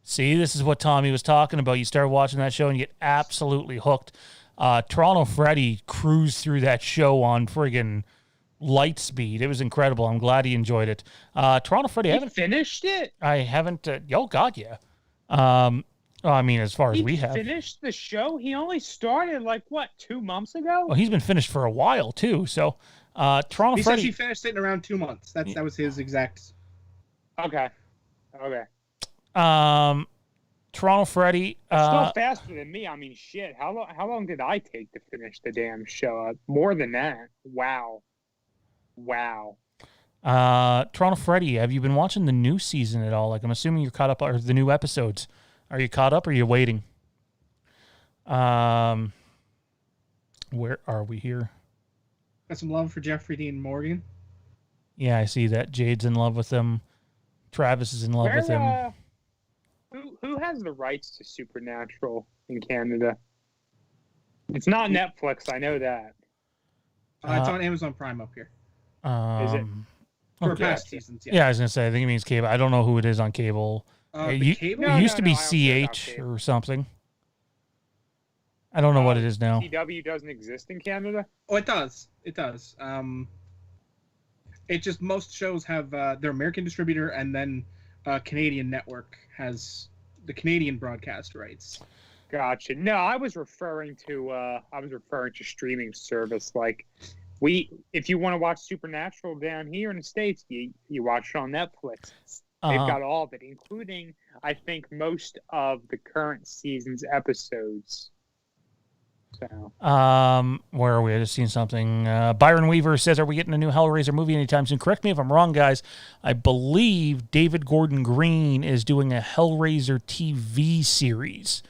this is what Tommy was talking about. You start watching that show and you get absolutely hooked. Toronto Freddy cruised through that show on friggin' light speed. It was incredible. I'm glad he enjoyed it. Toronto Freddy, I haven't finished it. I haven't. Oh God, yeah. Oh, I mean, as far as we have. Finished the show? He only started, 2 months ago? Well, he's been finished for a while, too. So, Toronto He Freddy... says he finished it in around 2 months. That was his exact... Okay. Toronto Freddy... Still faster than me. I mean, shit. How long did I take to finish the damn show? More than that. Wow. Toronto Freddy, have you been watching the new season at all? Like, I'm assuming you're caught up, or the new episodes. Are you caught up, or are you waiting? Where are we here? Got some love for Jeffrey Dean Morgan. Yeah, I see that. Jade's in love with him. Travis is in love with him. Who has the rights to Supernatural in Canada? It's not Netflix, I know that. It's on Amazon Prime up here. Is it? For past seasons, yeah. I was going to say, I think it means cable. I don't know who it is on cable. Cable? It used to be CH or something. I don't know what it is now. CW doesn't exist in Canada? Oh, it does. It does. It just, most shows have their American distributor, and then Canadian network has the Canadian broadcast rights. Gotcha. No, I was referring to streaming service. If you want to watch Supernatural down here in the States, you watch it on Netflix. They've got all of it, including, I think, most of the current season's episodes. So. Where are we? I just seen something. Byron Weaver says, "Are we getting a new Hellraiser movie anytime soon?" Correct me if I'm wrong, guys. I believe David Gordon Green is doing a Hellraiser TV series.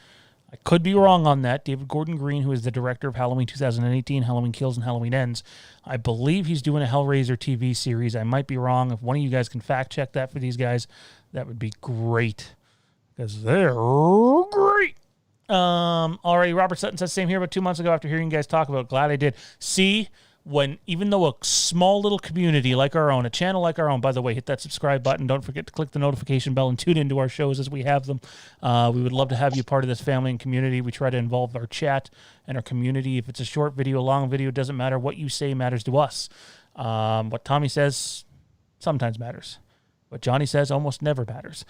I could be wrong on that. David Gordon Green, who is the director of Halloween 2018, Halloween Kills, and Halloween Ends, I believe he's doing a Hellraiser TV series. I might be wrong. If one of you guys can fact check that for these guys, that would be great, because they're great. Alrighty, Robert Sutton says, same here, but 2 months ago after hearing you guys talk about it, glad I did. See, even though a small little community like our own, a channel like our own, by the way, hit that subscribe button. Don't forget to click the notification bell and tune into our shows as we have them. We would love to have you part of this family and community. We try to involve our chat and our community. If it's a short video, a long video, doesn't matter. What you say matters to us. What Tommy says sometimes matters. What Johnny says almost never matters.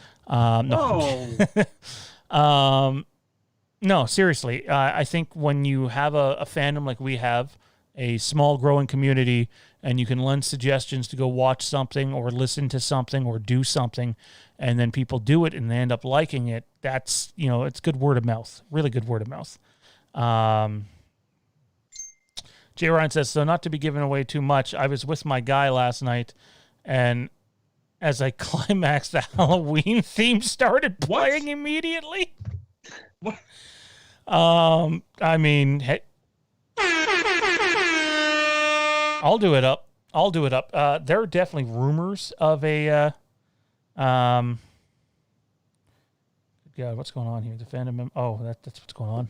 No, seriously. I think when you have a fandom like we have, a small growing community, and you can lend suggestions to go watch something or listen to something or do something, and then people do it and they end up liking it, that's, it's good word of mouth. Really good word of mouth. Jay Ryan says, so not to be giving away too much, I was with my guy last night, and as I climaxed, the Halloween theme started playing immediately. What? I mean, hey, I'll do it up. There are definitely rumors of a, God, what's going on here? The Fandom, that's what's going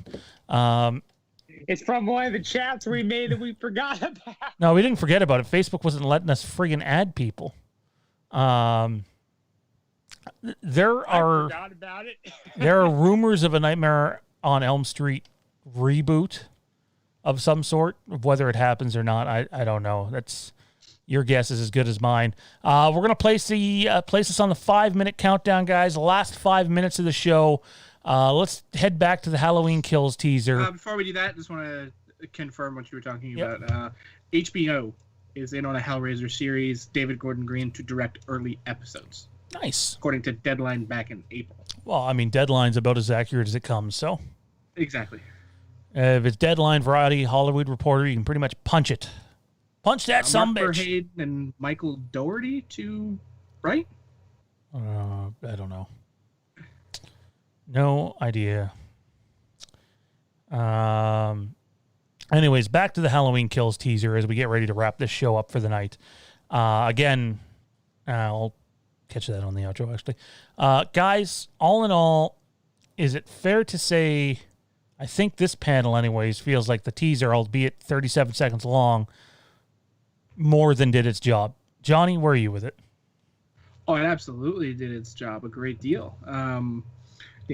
on. It's from one of the chats we made that we forgot about. No, we didn't forget about it. Facebook wasn't letting us friggin' add people. There are rumors of a Nightmare on Elm Street reboot of some sort. Whether it happens or not, I don't know. That's your guess is as good as mine. We're gonna place this on the 5-minute countdown, guys. The last 5 minutes of the show. Let's head back to the Halloween Kills teaser. Before we do that, just want to confirm what you were talking about. HBO is in on a Hellraiser series. David Gordon Green to direct early episodes. Nice. According to Deadline back in April. Well, I mean, Deadline's about as accurate as it comes, so. Exactly. If it's Deadline, Variety, Hollywood Reporter, you can pretty much punch it. Punch that sumbitch. Mark Verheyen and Michael Dougherty to write? I don't know. No idea. Anyways, back to the Halloween Kills teaser as we get ready to wrap this show up for the night. Again, I'll catch that on the outro, actually. Guys, all in all, is it fair to say, I think this panel anyways feels like the teaser, albeit 37 seconds long, more than did its job. Johnny, where are you with it? Oh, it absolutely did its job a great deal. Yeah,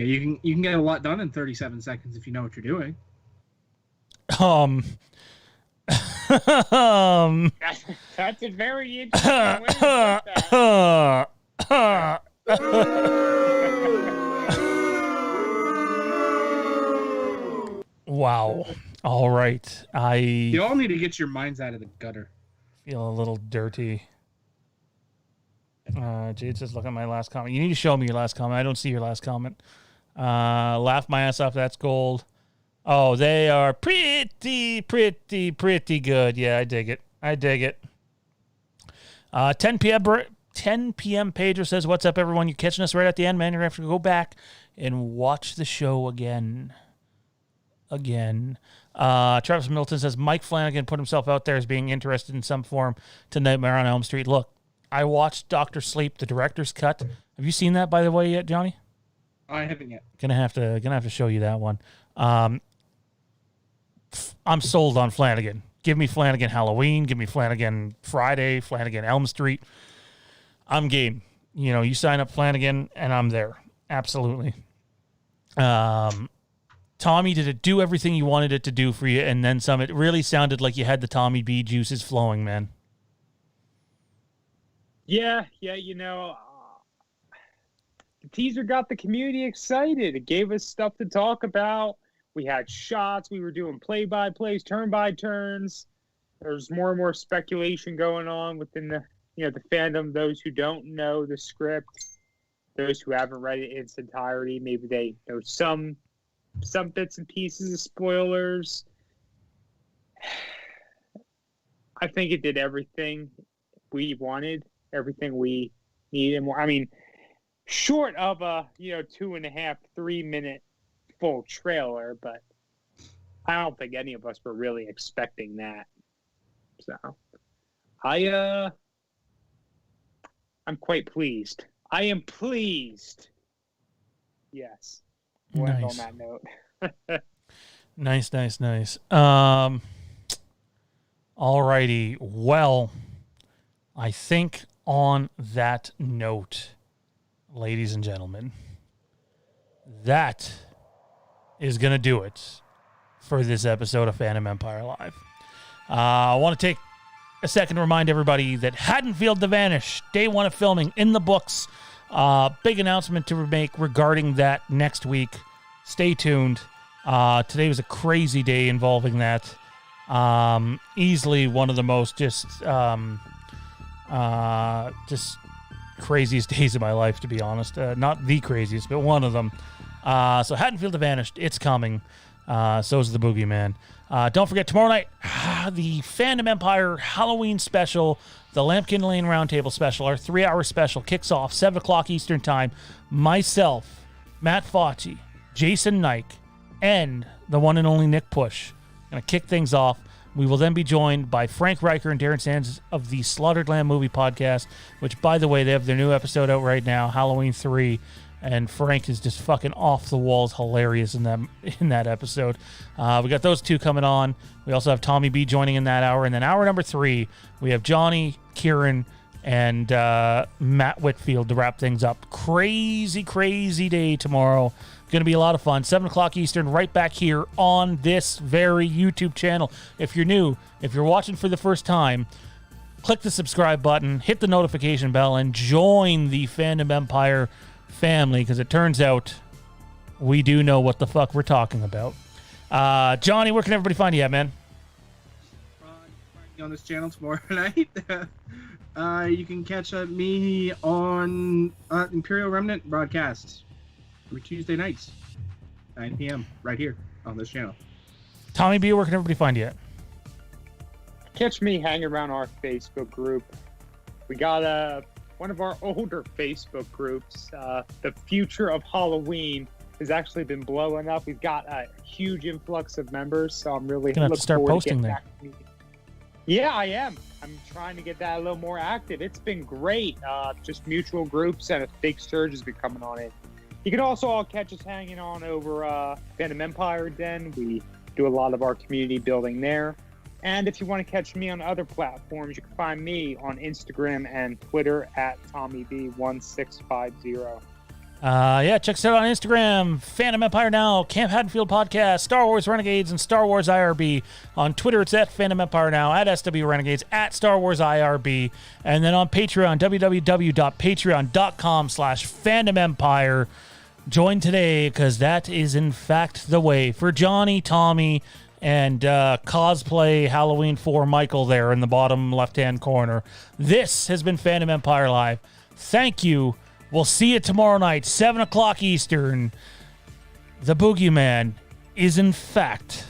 you can get a lot done in 37 seconds if you know what you're doing. That's a very interesting way to put that. All right. You all need to get your minds out of the gutter. Feel a little dirty. Jade says, look at my last comment. You need to show me your last comment. I don't see your last comment. Laugh my ass off. That's gold. Oh, they are pretty good. Yeah, I dig it. 10 p.m. Pedro says, what's up, everyone? You're catching us right at the end, man. You're going to have to go back and watch the show again. Travis Milton says, Mike Flanagan put himself out there as being interested in some form to Nightmare on Elm Street. Look, I watched Dr. Sleep, the director's cut. Have you seen that, by the way, yet, Johnny? I haven't yet. Gonna have to show you that one. I'm sold on Flanagan. Give me Flanagan Halloween. Give me Flanagan Friday. Flanagan Elm Street. I'm game. You know, you sign up Flanagan, and I'm there. Absolutely. Tommy, did it do everything you wanted it to do for you, and then some? It really sounded like you had the Tommy B juices flowing, man. Yeah, you know, the teaser got the community excited. It gave us stuff to talk about. We had shots. We were doing play-by-plays, turn-by-turns. There's more and more speculation going on within the fandom. Those who don't know the script, those who haven't read it in its entirety, maybe they know some bits and pieces of spoilers. I think it did everything we wanted, everything we needed, and more. I mean, short of a 2.5, 3 minute full trailer, but I don't think any of us were really expecting that. So I'm quite pleased. I am pleased. Yes. We'll end on that note. Nice. Alrighty. Well, I think on that note, ladies and gentlemen, that is going to do it for this episode of Fandom Empire Live. I want to take a second to remind everybody that Haddonfield the Vanish, day one of filming in the books. Big announcement to make regarding that next week. Stay tuned. Today was a crazy day involving that. Easily one of the most just craziest days of my life, to be honest. Not the craziest, but one of them. So Haddonfield the Vanished, it's coming. So is the Boogeyman. Don't forget, tomorrow night, the Fandom Empire Halloween special, the Lampkin Lane Roundtable special, our 3-hour special, kicks off 7 o'clock Eastern Time. Myself, Matt Fauci, Jason Nike, and the one and only Nick Push going to kick things off. We will then be joined by Frank Riker and Darren Sands of the Slaughtered Lamb Movie Podcast, which, by the way, they have their new episode out right now, Halloween 3, and Frank is just fucking off the walls hilarious in that episode. We got those two coming on. We also have Tommy B joining in that hour, and then hour number 3, we have Johnny, Kieran, and Matt Whitfield to wrap things up. Crazy day tomorrow. Going to be a lot of fun. 7 o'clock Eastern, right back here on this very YouTube channel. If you're new, if you're watching for the first time, click the subscribe button, hit the notification bell, and join the Fandom Empire family, because it turns out we do know what the fuck we're talking about. Johnny, where can everybody find you at, man? On this channel tomorrow night. You can catch me on Imperial Remnant broadcast every Tuesday nights, 9 p.m. right here on this channel. Tommy B, where can everybody find you at? Catch me hanging around our Facebook group. We got one of our older Facebook groups. The Future of Halloween has actually been blowing up. We've got a huge influx of members, so I'm really looking start forward posting to there. Yeah, I am. I'm trying to get that a little more active. It's been great. Just mutual groups, and a big surge has been coming on it. You can also all catch us hanging on over Fandom Empire Den. We do a lot of our community building there. And if you want to catch me on other platforms, you can find me on Instagram and Twitter at TommyB1650. Check us out on Instagram, Fandom Empire Now, Camp Haddonfield Podcast, Star Wars Renegades, and Star Wars IRB. On Twitter, it's at Fandom Empire Now, at SW Renegades, at Star Wars IRB. And then on Patreon, www.patreon.com/FandomEmpire. Join today, because that is in fact the way. For Johnny, Tommy, and cosplay Halloween 4 Michael there in the bottom left-hand corner. This has been Fandom Empire Live. Thank you. We'll see you tomorrow night, 7 o'clock Eastern. The Boogeyman is, in fact,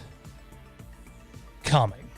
coming.